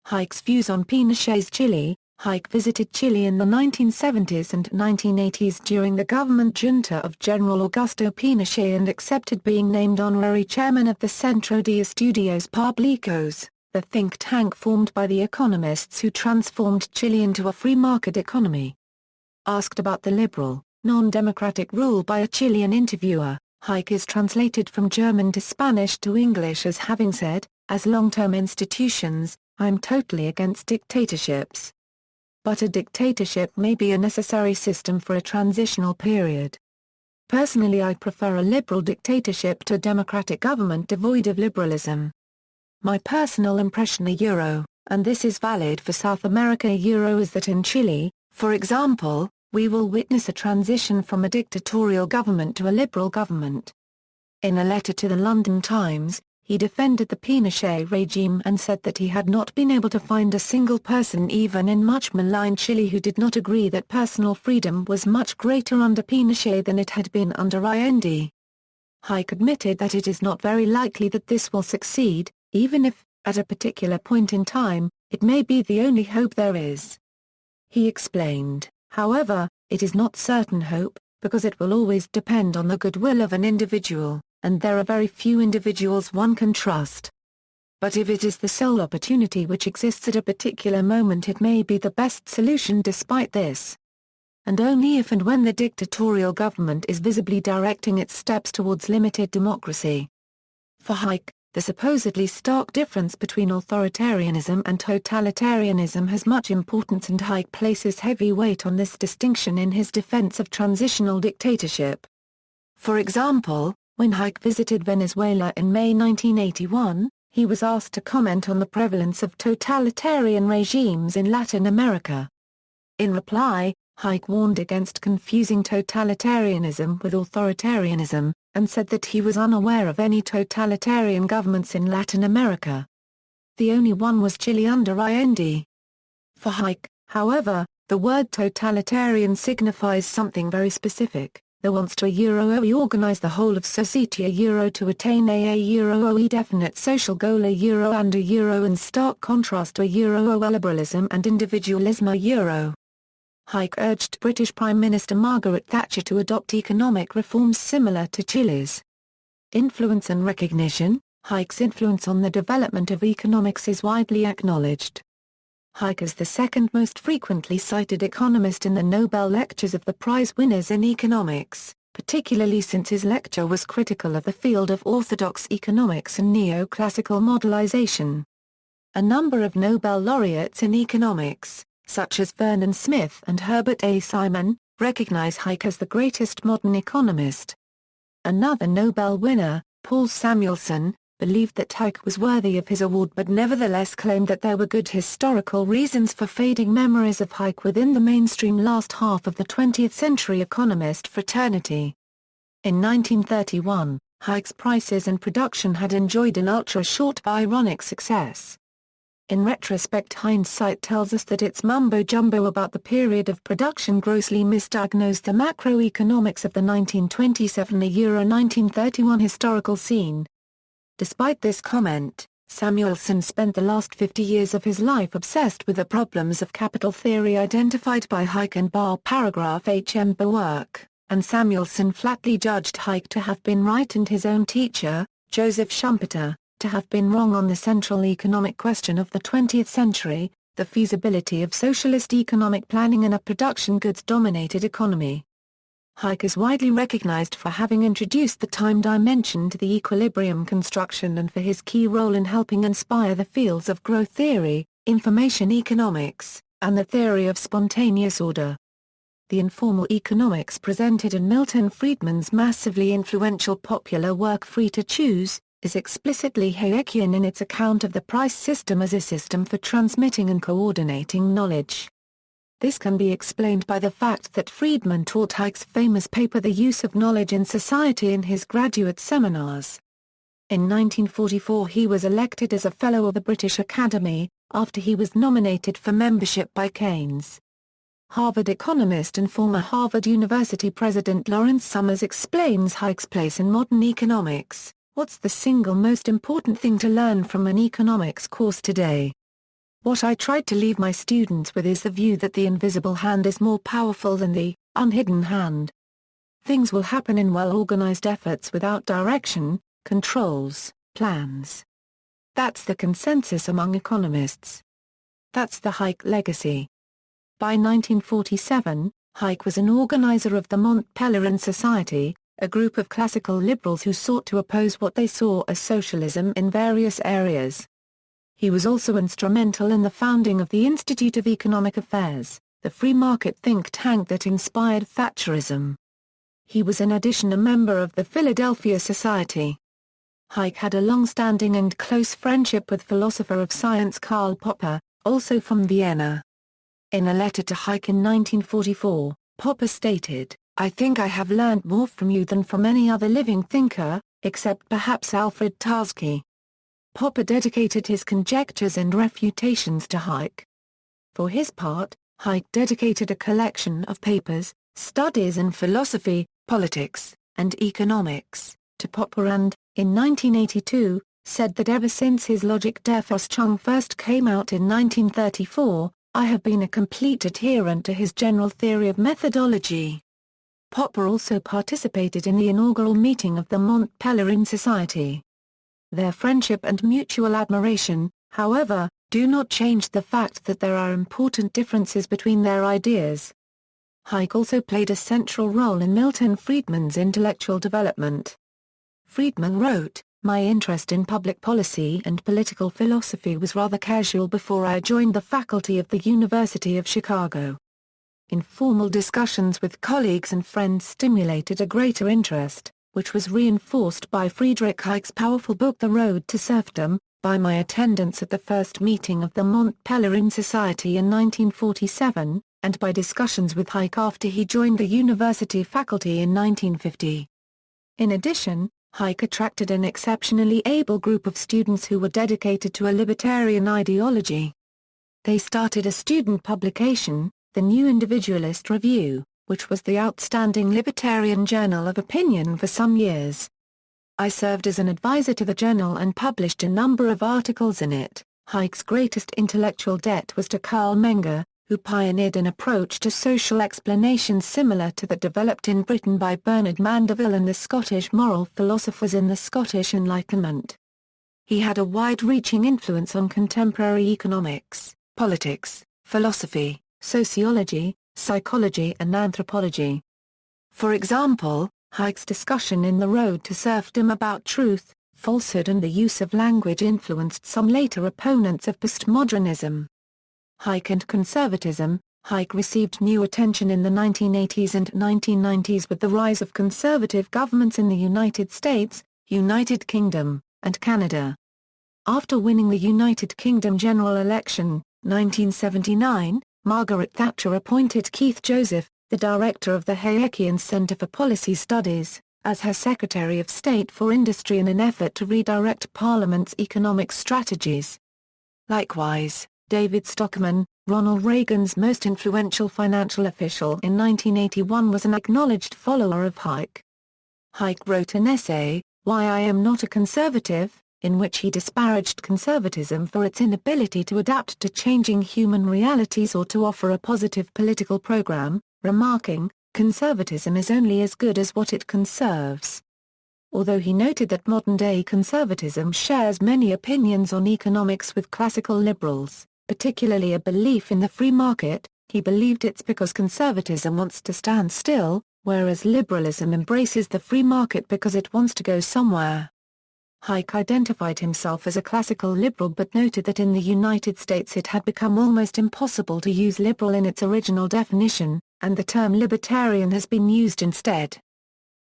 Hayek's views on Pinochet's Chile. Hayek visited Chile in the 1970s and 1980s during the government junta of General Augusto Pinochet and accepted being named honorary chairman of the Centro de Estudios Públicos, the think tank formed by the economists who transformed Chile into a free market economy. Asked about the liberal, non-democratic rule by a Chilean interviewer, Hayek is translated from German to Spanish to English as having said, "As long-term institutions, I'm totally against dictatorships. But a dictatorship may be a necessary system for a transitional period. Personally, I prefer a liberal dictatorship to a democratic government devoid of liberalism. My personal impression and this is valid for South America is that in Chile, for example, we will witness a transition from a dictatorial government to a liberal government." In a letter to the London Times, he defended the Pinochet regime and said that he had not been able to find a single person even in much maligned Chile who did not agree that personal freedom was much greater under Pinochet than it had been under Allende. Hayek admitted that it is not very likely that this will succeed, even if, at a particular point in time, it may be the only hope there is. He explained, however, it is not certain hope, because it will always depend on the goodwill of an individual, and there are very few individuals one can trust. But if it is the sole opportunity which exists at a particular moment, it may be the best solution despite this. And only if and when the dictatorial government is visibly directing its steps towards limited democracy. For Hayek, the supposedly stark difference between authoritarianism and totalitarianism has much importance, and Hayek places heavy weight on this distinction in his defense of transitional dictatorship. For example, when Hayek visited Venezuela in May 1981, he was asked to comment on the prevalence of totalitarian regimes in Latin America. In reply, Hayek warned against confusing totalitarianism with authoritarianism, and said that he was unaware of any totalitarian governments in Latin America. The only one was Chile under Allende. For Hayek, however, the word totalitarian signifies something very specific. The wants to reorganize the whole of society to attain a definite social goal and in stark contrast to liberalism and individualism Hayek urged British Prime Minister Margaret Thatcher to adopt economic reforms similar to Chile's. Influence and recognition. Hayek's influence on the development of economics is widely acknowledged. Hayek is the second most frequently cited economist in the Nobel lectures of the prize winners in economics, particularly since his lecture was critical of the field of orthodox economics and neoclassical modelization. A number of Nobel laureates in economics, such as Vernon Smith and Herbert A. Simon, recognize Hayek as the greatest modern economist. Another Nobel winner, Paul Samuelson, believed that Hayek was worthy of his award but nevertheless claimed that there were good historical reasons for fading memories of Hayek within the mainstream last half of the 20th century economist fraternity. In 1931, Hayek's prices and production had enjoyed an ultra-short Byronic success. In retrospect, hindsight tells us that its mumbo-jumbo about the period of production grossly misdiagnosed the macroeconomics of the 1927–1931 historical scene. Despite this comment, Samuelson spent the last 50 years of his life obsessed with the problems of capital theory identified by Hayek and bar paragraph HM work, and Samuelson flatly judged Hayek to have been right and his own teacher, Joseph Schumpeter, to have been wrong on the central economic question of the 20th century, the feasibility of socialist economic planning in a production goods-dominated economy. Hayek is widely recognized for having introduced the time dimension to the equilibrium construction and for his key role in helping inspire the fields of growth theory, information economics, and the theory of spontaneous order. The informal economics presented in Milton Friedman's massively influential popular work Free to Choose, is explicitly Hayekian in its account of the price system as a system for transmitting and coordinating knowledge. This can be explained by the fact that Friedman taught Hayek's famous paper The Use of Knowledge in Society in his graduate seminars. In 1944 he was elected as a Fellow of the British Academy, after he was nominated for membership by Keynes. Harvard economist and former Harvard University President Lawrence Summers explains Hayek's place in modern economics. What's the single most important thing to learn from an economics course today? What I tried to leave my students with is the view that the invisible hand is more powerful than the unhidden hand. Things will happen in well-organized efforts without direction, controls, plans. That's the consensus among economists. That's the Hayek legacy. By 1947, Hayek was an organizer of the Mont Pelerin Society, a group of classical liberals who sought to oppose what they saw as socialism in various areas. He was also instrumental in the founding of the Institute of Economic Affairs, the free market think tank that inspired Thatcherism. He was in addition a member of the Philadelphia Society. Hayek had a long-standing and close friendship with philosopher of science Karl Popper, also from Vienna. In a letter to Hayek in 1944, Popper stated, "I think I have learned more from you than from any other living thinker, except perhaps Alfred Tarski." Popper dedicated his conjectures and refutations to Hayek. For his part, Hayek dedicated a collection of papers, studies in philosophy, politics, and economics, to Popper and, in 1982, said that ever since his Logic der Forschung first came out in 1934, I have been a complete adherent to his general theory of methodology. Popper also participated in the inaugural meeting of the Mont Pelerin Society. Their friendship and mutual admiration, however, do not change the fact that there are important differences between their ideas. Hayek also played a central role in Milton Friedman's intellectual development. Friedman wrote, "My interest in public policy and political philosophy was rather casual before I joined the faculty of the University of Chicago. Informal discussions with colleagues and friends stimulated a greater interest, which was reinforced by Friedrich Hayek's powerful book The Road to Serfdom, by my attendance at the first meeting of the Mont Pelerin Society in 1947, and by discussions with Hayek after he joined the university faculty in 1950. In addition, Hayek attracted an exceptionally able group of students who were dedicated to a libertarian ideology. They started a student publication, the New Individualist Review, which was the outstanding libertarian journal of opinion for some years. I served as an advisor to the journal and published a number of articles in it. Hayek's greatest intellectual debt was to Karl Menger, who pioneered an approach to social explanation similar to that developed in Britain by Bernard Mandeville and the Scottish moral philosophers in the Scottish Enlightenment. He had a wide-reaching influence on contemporary economics, politics, philosophy, sociology, psychology and anthropology. For example, Hayek's discussion in The Road to Serfdom about truth, falsehood and the use of language influenced some later opponents of postmodernism. Hayek and conservatism. Hayek received new attention in the 1980s and 1990s with the rise of conservative governments in the United States, United Kingdom, and Canada. After winning the United Kingdom general election, 1979, Margaret Thatcher appointed Keith Joseph, the director of the Hayekian Centre for Policy Studies, as her Secretary of State for Industry in an effort to redirect Parliament's economic strategies. Likewise, David Stockman, Ronald Reagan's most influential financial official in 1981, was an acknowledged follower of Hayek. Hayek wrote an essay, Why I Am Not a Conservative, in which he disparaged conservatism for its inability to adapt to changing human realities or to offer a positive political program, remarking, conservatism is only as good as what it conserves. Although he noted that modern-day conservatism shares many opinions on economics with classical liberals, particularly a belief in the free market, he believed it's because conservatism wants to stand still, whereas liberalism embraces the free market because it wants to go somewhere. Hayek identified himself as a classical liberal but noted that in the United States it had become almost impossible to use liberal in its original definition, and the term libertarian has been used instead.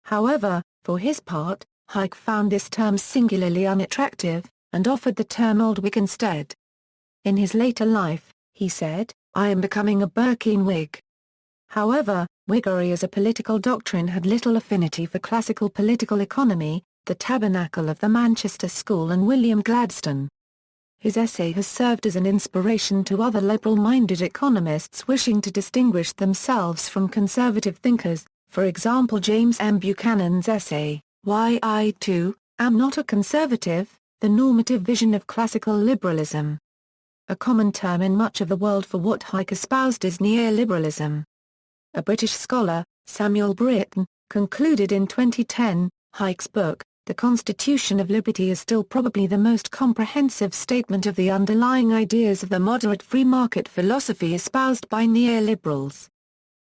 However, for his part, Hayek found this term singularly unattractive, and offered the term old Whig instead. In his later life, he said, I am becoming a Burkean Whig. However, Whiggery as a political doctrine had little affinity for classical political economy, the tabernacle of the Manchester School and William Gladstone. His essay has served as an inspiration to other liberal-minded economists wishing to distinguish themselves from conservative thinkers, for example James M. Buchanan's essay, Why I, Too, Am Not a Conservative, The Normative Vision of Classical Liberalism. A common term in much of the world for what Hayek espoused is neoliberalism. A British scholar, Samuel Britton, concluded in 2010, Hayek's book, The Constitution of Liberty is still probably the most comprehensive statement of the underlying ideas of the moderate free market philosophy espoused by neoliberals.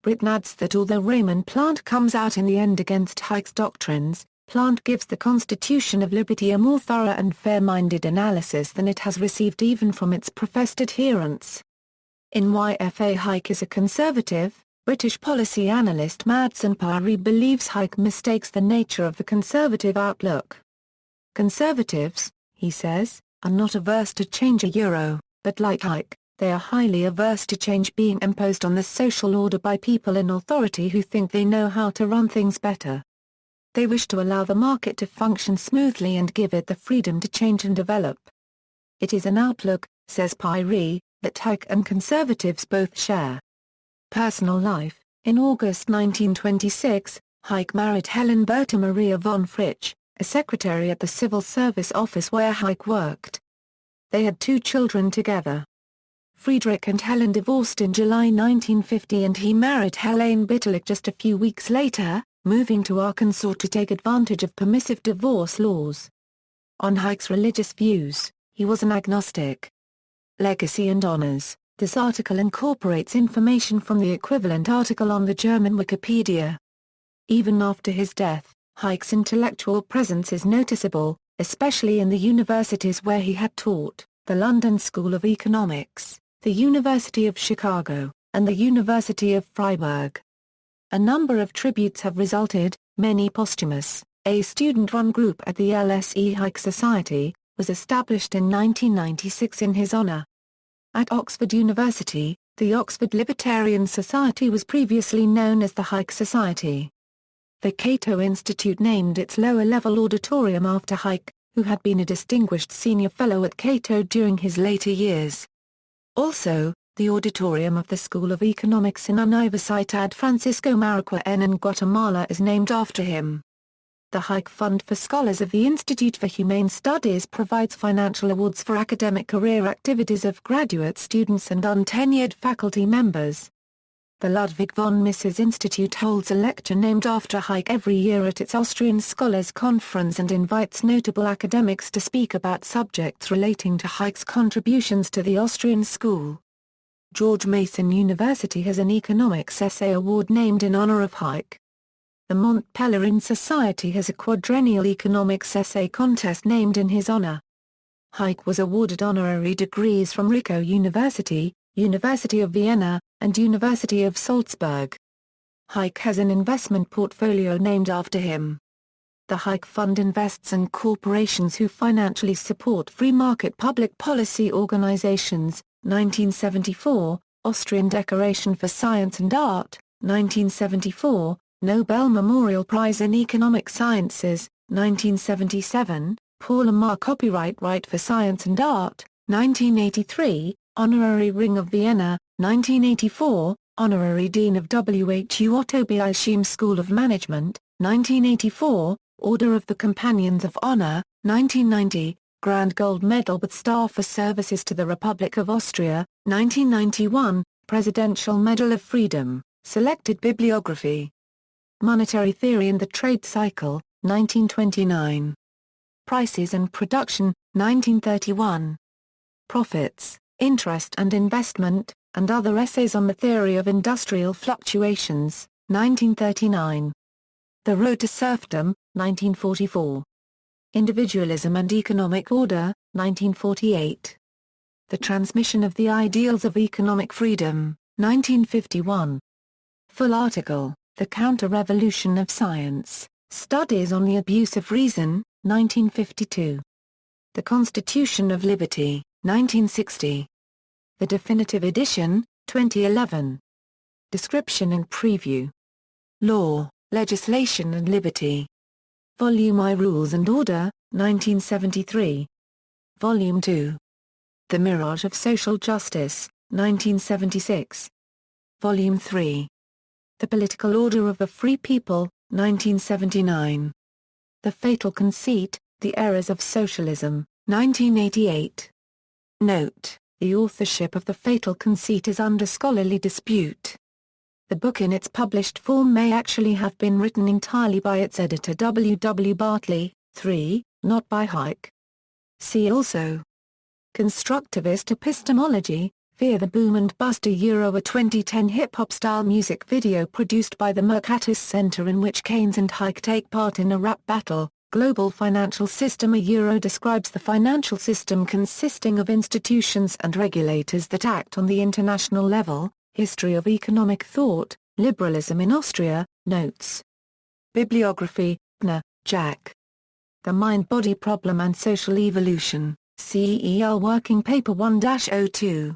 Britton adds that although Raymond Plant comes out in the end against Hayek's doctrines, Plant gives the Constitution of Liberty a more thorough and fair-minded analysis than it has received even from its professed adherents. In Why Hayek is a Conservative, British policy analyst Madsen ഃfʁiːdʁɪç believes Hayek mistakes the nature of the conservative outlook. Conservatives, he says, are not averse to change a euro, but like Hayek, they are highly averse to change being imposed on the social order by people in authority who think they know how to run things better. They wish to allow the market to function smoothly and give it the freedom to change and develop. It is an outlook, says Ďɪ, that Hayek and conservatives both share. Personal life. In August 1926, Hayek married Helen Berta Maria von Fritzsch, a secretary at the Civil Service Office where Hayek worked. They had 2 children together. Friedrich and Helen divorced in July 1950 and he married Helene Bitterlich just a few weeks later, moving to Arkansas to take advantage of permissive divorce laws. On Hayek's religious views, he was an agnostic. Legacy and honors. This article incorporates information from the equivalent article on the German Wikipedia. Even after his death, Hayek's intellectual presence is noticeable, especially in the universities where he had taught, the London School of Economics, the University of Chicago, and the University of Freiburg. A number of tributes have resulted, many posthumous. A student-run group at the LSE Hayek Society was established in 1996 in his honor. At Oxford University, The Oxford Libertarian Society was previously known as the Hayek Society. The Cato Institute named its lower-level auditorium after Hayek, who had been a distinguished senior fellow at Cato during his later years. Also, the auditorium of the School of Economics in Universidad Francisco Marroquín in Guatemala is named after him. The Hayek Fund for Scholars of the Institute for Humane Studies provides financial awards for academic career activities of graduate students and untenured faculty members. The Ludwig von Mises Institute holds a lecture named after Hayek every year at its Austrian Scholars Conference and invites notable academics to speak about subjects relating to Hayek's contributions to the Austrian school. George Mason University has an economics essay award named in honor of Hayek. The Mont Pelerin Society has a quadrennial economics essay contest named in his honor. Hayek was awarded honorary degrees from Ricoh University, University of Vienna, and University of Salzburg. Hayek has an investment portfolio named after him. The Hayek Fund invests in corporations who financially support free market public policy organizations. 1974, Austrian Decoration for Science and Art, 1974, Nobel Memorial Prize in Economic Sciences, 1977, Paul Ammar Copyright Right for Science and Art, 1983, Honorary Ring of Vienna, 1984, Honorary Dean of WHU Otto Bialschem School of Management, 1984, Order of the Companions of Honor, 1990, Grand Gold Medal with Star for Services to the Republic of Austria, 1991, Presidential Medal of Freedom, Selected Bibliography. Monetary Theory and the Trade Cycle, 1929. Prices and Production, 1931. Profits, Interest and Investment, and Other Essays on the Theory of Industrial Fluctuations, 1939. The Road to Serfdom, 1944. Individualism and Economic Order, 1948. The Transmission of the Ideals of Economic Freedom, 1951. Full article, The Counter-Revolution of Science, Studies on the Abuse of Reason, 1952. The Constitution of Liberty, 1960. The Definitive Edition, 2011. Description and Preview. Law, Legislation and Liberty. Volume I Rules and Order, 1973. Volume 2. The Mirage of Social Justice, 1976. Volume 3. The Political Order of a Free People, 1979. The Fatal Conceit, The Errors of Socialism, 1988. Note: the authorship of The Fatal Conceit is under scholarly dispute. The book in its published form may actually have been written entirely by its editor W. W. Bartley, 3, not by Hayek. See also: Constructivist Epistemology, Fear the Boom and Bust a 2010 hip-hop style music video produced by the Mercatus Center in which Keynes and Hayek take part in a rap battle. Global Financial System a describes the financial system consisting of institutions and regulators that act on the international level. History of Economic Thought, Liberalism in Austria, Notes. Bibliography, Gunnar, Jack. The Mind-Body Problem and Social Evolution, CEL Working Paper 1-02.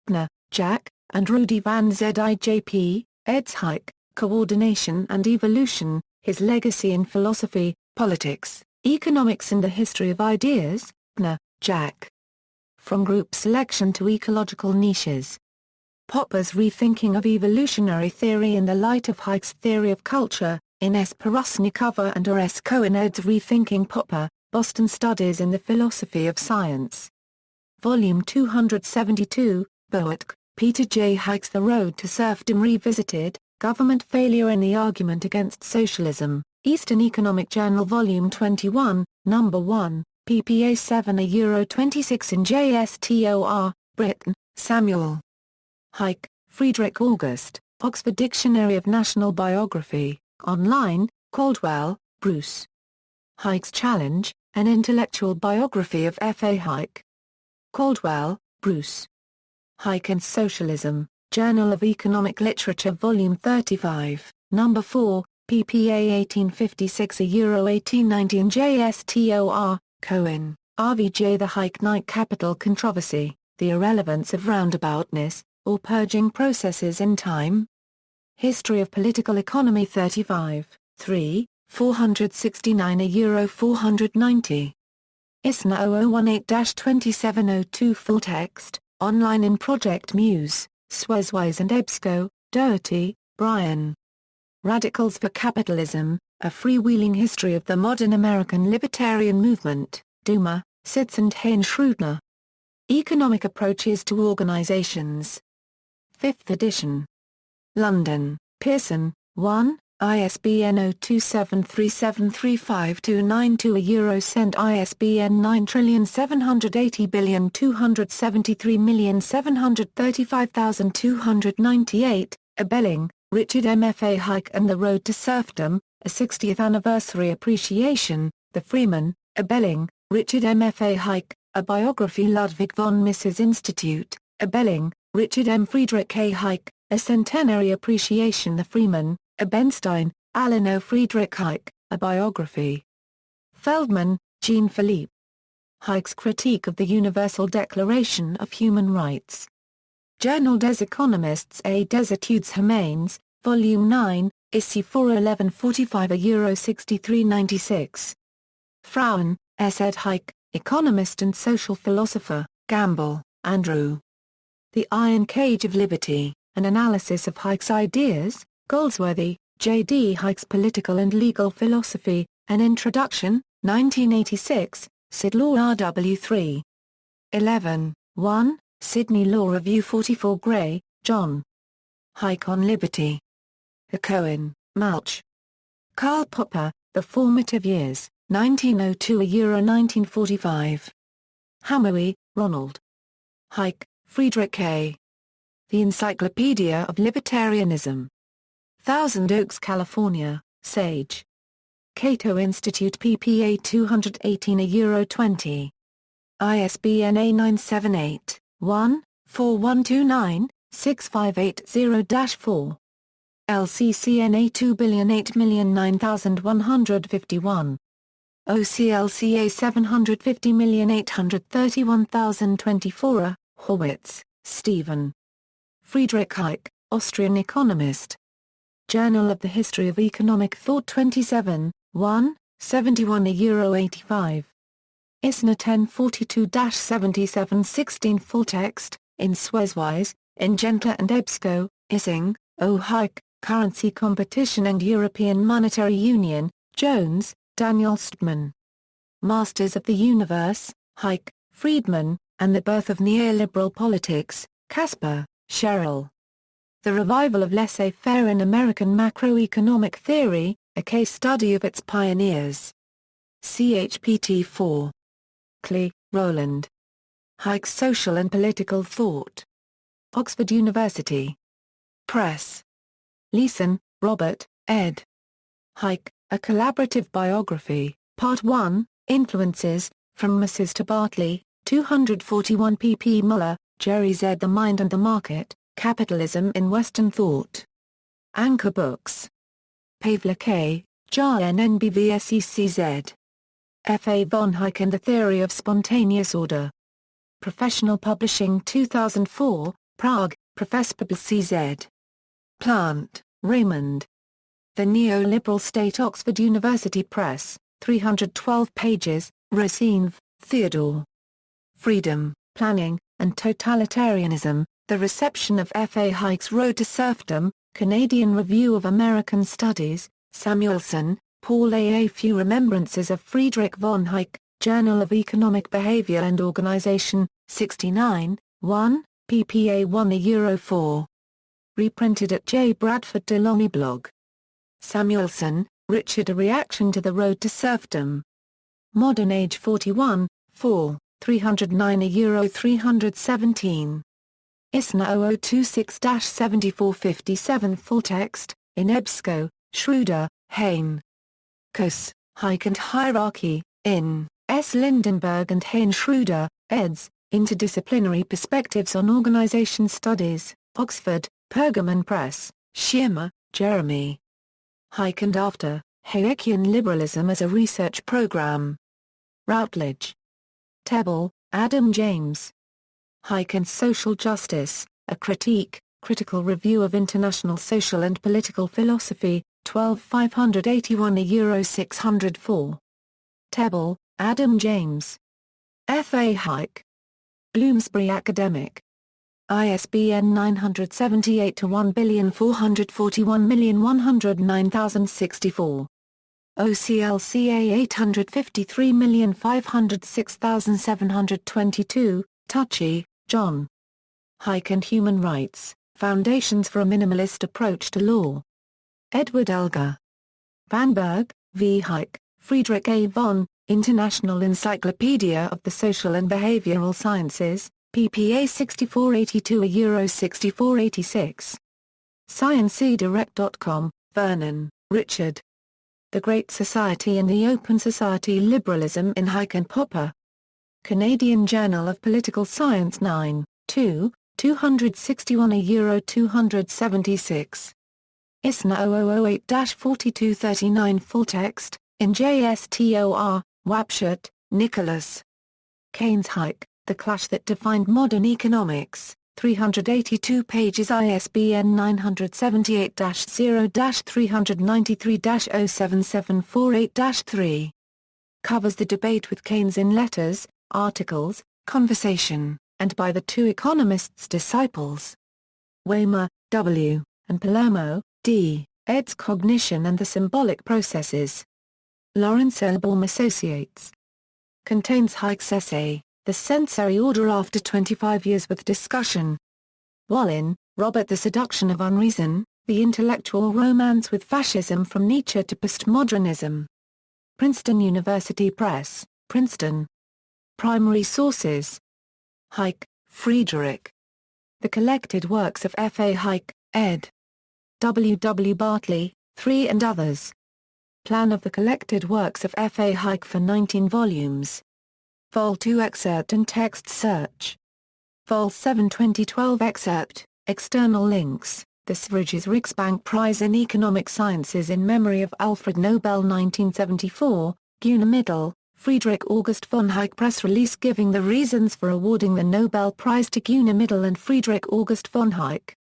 Gunnar, Jack, and Rudy van Zijp, eds Hayek, Coordination and Evolution, His Legacy in Philosophy, Politics, Economics and the History of Ideas, Gunnar, Jack. From Group Selection to Ecological Niches. Popper's Rethinking of Evolutionary Theory in the Light of Hayek's Theory of Culture, in S. Porosnikova and R. S. Cohen-Ed's Rethinking Popper, Boston Studies in the Philosophy of Science. Volume 272, Boettke, Peter J. Hayek's The Road to Serfdom Revisited, Government Failure in the Argument Against Socialism, Eastern Economic Journal Volume 21, No. 1, ppA 7 26 in JSTOR, Britain, Samuel. Hayek, Friedrich August, Oxford Dictionary of National Biography, online, Caldwell, Bruce. Hayek's Challenge, An Intellectual Biography of F.A. Hayek. Caldwell, Bruce. Hayek and Socialism, Journal of Economic Literature Volume 35, No. 4, ppA 1856 1890 in JSTOR, Cohen, RVJ. The Hayek Night Capital Controversy, The Irrelevance of Roundaboutness, or purging processes in time. History of Political Economy 35, 3, 469 euro 490. ISNA 0018-2702 Full text, online in Project Muse, Sweswise and EBSCO, Doherty, Brian. Radicals for Capitalism, A Freewheeling History of the Modern American Libertarian Movement, Duma, Sitz and Hein-Schroedner. Economic Approaches to Organizations. 5th edition. London, Pearson, 1, ISBN 02737359292 €cent ISBN 9780273735298, Abelling, Richard M. ffʁiːdʁɪç Hayek and the Road to Serfdom, a 60th Anniversary Appreciation, The Freeman, Abelling, Richard M. ffʁiːdʁɪç Hayek, A Biography Ludwig von Mises Institute, Abelling, Richard M. Friedrich Hayek, A Centenary Appreciation The Freeman, Ebenstein, Alan O. Friedrich Hayek, A Biography. Feldman, Jean-Philippe. Hayek's Critique of the Universal Declaration of Human Rights. Journal des Economistes et des Études Humaines, Volume 9, Issue 4 1145 €6396. Frauen, S. Ed Hayek, Economist and Social Philosopher, Gamble, Andrew. The Iron Cage of Liberty, An Analysis of Hayek's Ideas, Goldsworthy, J. D. Hayek's Political and Legal Philosophy, An Introduction, 1986, Sid Law RW 3. 11, 1, Sydney Law Review 44 Gray, John. Hayek on Liberty. Cohen, Malch. Karl Popper, The Formative Years, 1902 1945. Hamowy, Ronald. Hayek, Friedrich A. The Encyclopedia of Libertarianism. Thousand Oaks, California, Sage. Cato Institute PPA 218 €20. ISBN A978-1-4129-6580-4. LCCNA 208009151. OCLCA 750831024. Horwitz, Stephen. Friedrich Hayek, Austrian economist. Journal of the History of Economic Thought 27, 1, 71 €85. ISNA 1042-7716 Full text, in Sweswise, in Gentler and EBSCO, Ising, O. Hayek, Currency Competition and European Monetary Union, Jones, Daniel Stman. Masters of the Universe, Hayek, Friedman, and the Birth of Neoliberal Politics, Casper, Cheryl. The Revival of Laissez-faire in American Macroeconomic Theory, a Case Study of its Pioneers. CHPT 4. Klee, Roland. Hayek's Social and Political Thought. Oxford University Press. Leeson, Robert, ed. Hayek, A Collaborative Biography, Part 1, Influences, From Mises to Bartley, 241 pp. Muller, Jerry Z. The Mind and the Market, Capitalism in Western Thought. Anchor Books. Pavlik K., Jan NBVSECZ. F. A. von Hayek and the Theory of Spontaneous Order. Professional Publishing 2004, Prague, Professor CZ. Plant, Raymond. The Neoliberal State Oxford University Press, 312 pages, Racine, Theodore. Freedom, Planning, and Totalitarianism, The Reception of F. A. Hayek's Road to Serfdom, Canadian Review of American Studies, Samuelson, Paul A. A Few Remembrances of Friedrich von Hayek, Journal of Economic Behavior and Organization, 69, 1, ppA 1 €4. Reprinted at J. Bradford Delaunay blog. Samuelson, Richard. A Reaction to the Road to Serfdom. Modern Age 41, 4, 309 €317. ISNA 0026-7457 Full text, in EBSCO, Schroeder, Hein. Kos, Hayek and Hierarchy, in S. Lindenberg and Hein-Schroeder, eds. Interdisciplinary Perspectives on Organization Studies, Oxford, Pergamon Press, Schirmer, Jeremy. Hayek and After, Hayekian Liberalism as a Research Program. Routledge. Tebble, Adam James. Hayek and Social Justice, A Critique, Critical Review of International Social and Political Philosophy, 12 581 Euro 604. Tebble, Adam James. æfʁiːdʁɪç. Bloomsbury Academic. ISBN 978-1441109,064. OCLCA 853506722, Tucci, John. Hayek and Human Rights, Foundations for a Minimalist Approach to Law. Edward Elgar. Vanberg, V. Hayek, Friedrich A. von, International Encyclopedia of the Social and Behavioral Sciences, ppA 6482 Euro 6486. ScienceDirect.com, Vernon, Richard. The Great Society and the Open Society, Liberalism in Hayek and Popper. Canadian Journal of Political Science 9, 2, 261 Euro 276. ISNA 0008-4239 full text, in JSTOR, Wapshut, Nicholas. Keynes Hayek, The Clash That Defined Modern Economics, 382 pages ISBN 978-0-393-07748-3. Covers the debate with Keynes in letters, articles, conversation, and by the two economists' disciples. Weimer, W., and Palermo, D., eds. Cognition and the Symbolic Processes. Lawrence Elbaum Associates. Contains Hayek's essay, The Sensory Order After 25 Years with Discussion. Wallin, Robert. The Seduction of Unreason, The Intellectual Romance with Fascism from Nietzsche to Postmodernism. Princeton University Press, Princeton. Primary sources. Hayek, Friedrich. The Collected Works of æfʁiːdʁɪç, ed. W. W. Bartley, 3 and others. Plan of the Collected Works of æfʁiːdʁɪծ for 19 volumes. Vol. 2 excerpt and text search. Vol. 7 2012 excerpt, external links, the Sveriges Riksbank Prize in Economic Sciences in memory of Alfred Nobel 1974, Gunnar Myrdal, Friedrich August von Hayek press release giving the reasons for awarding the Nobel Prize to Gunnar Myrdal and Friedrich August von Hayek.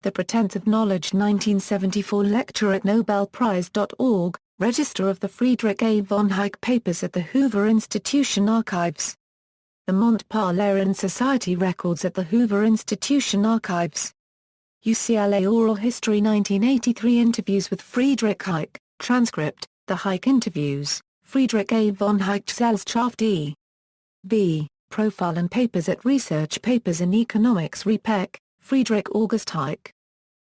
The Pretense of Knowledge 1974 lecture at nobelprize.org, Register of the Friedrich A. von Hayek papers at the Hoover Institution archives. The Mont-Pelerin Society records at the Hoover Institution archives. UCLA Oral History 1983 interviews with Friedrich Hayek, transcript, The Hayek Interviews, Friedrich A. von Hayek Gesellschaft e.V., profile and papers at Research Papers in Economics Repec, Friedrich August Hayek.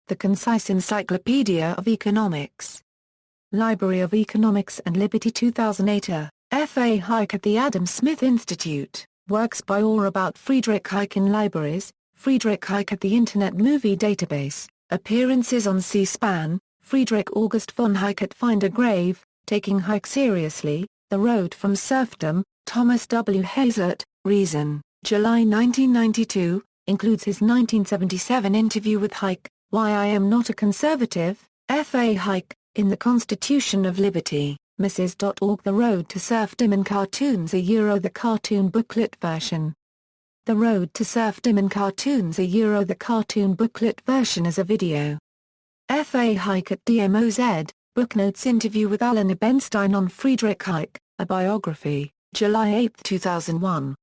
The Concise Encyclopedia of Economics. Library of Economics and Liberty 2008 æfʁiːdʁɪç at the Adam Smith Institute, works by or about Friedrich Hayek in libraries, Friedrich Hayek at the Internet Movie Database, appearances on C-SPAN, Friedrich August von Hayek at Find a Grave, Taking Hayek Seriously, The Road from Serfdom, Thomas W. Hazlitt, Reason, July 1992, includes his 1977 interview with Hayek, Why I Am Not a Conservative, æfʁiːdʁɪծ, in the Constitution of Liberty, Mises.org. The Road to Serfdom in Cartoons Euro the cartoon booklet version. The Road to Serfdom in Cartoons Euro the cartoon booklet version as a video. æfʁiːdʁɪծ at DMOZ, Booknotes interview with Alan Ebenstein on Friedrich Hayek, a biography, July 8, 2001.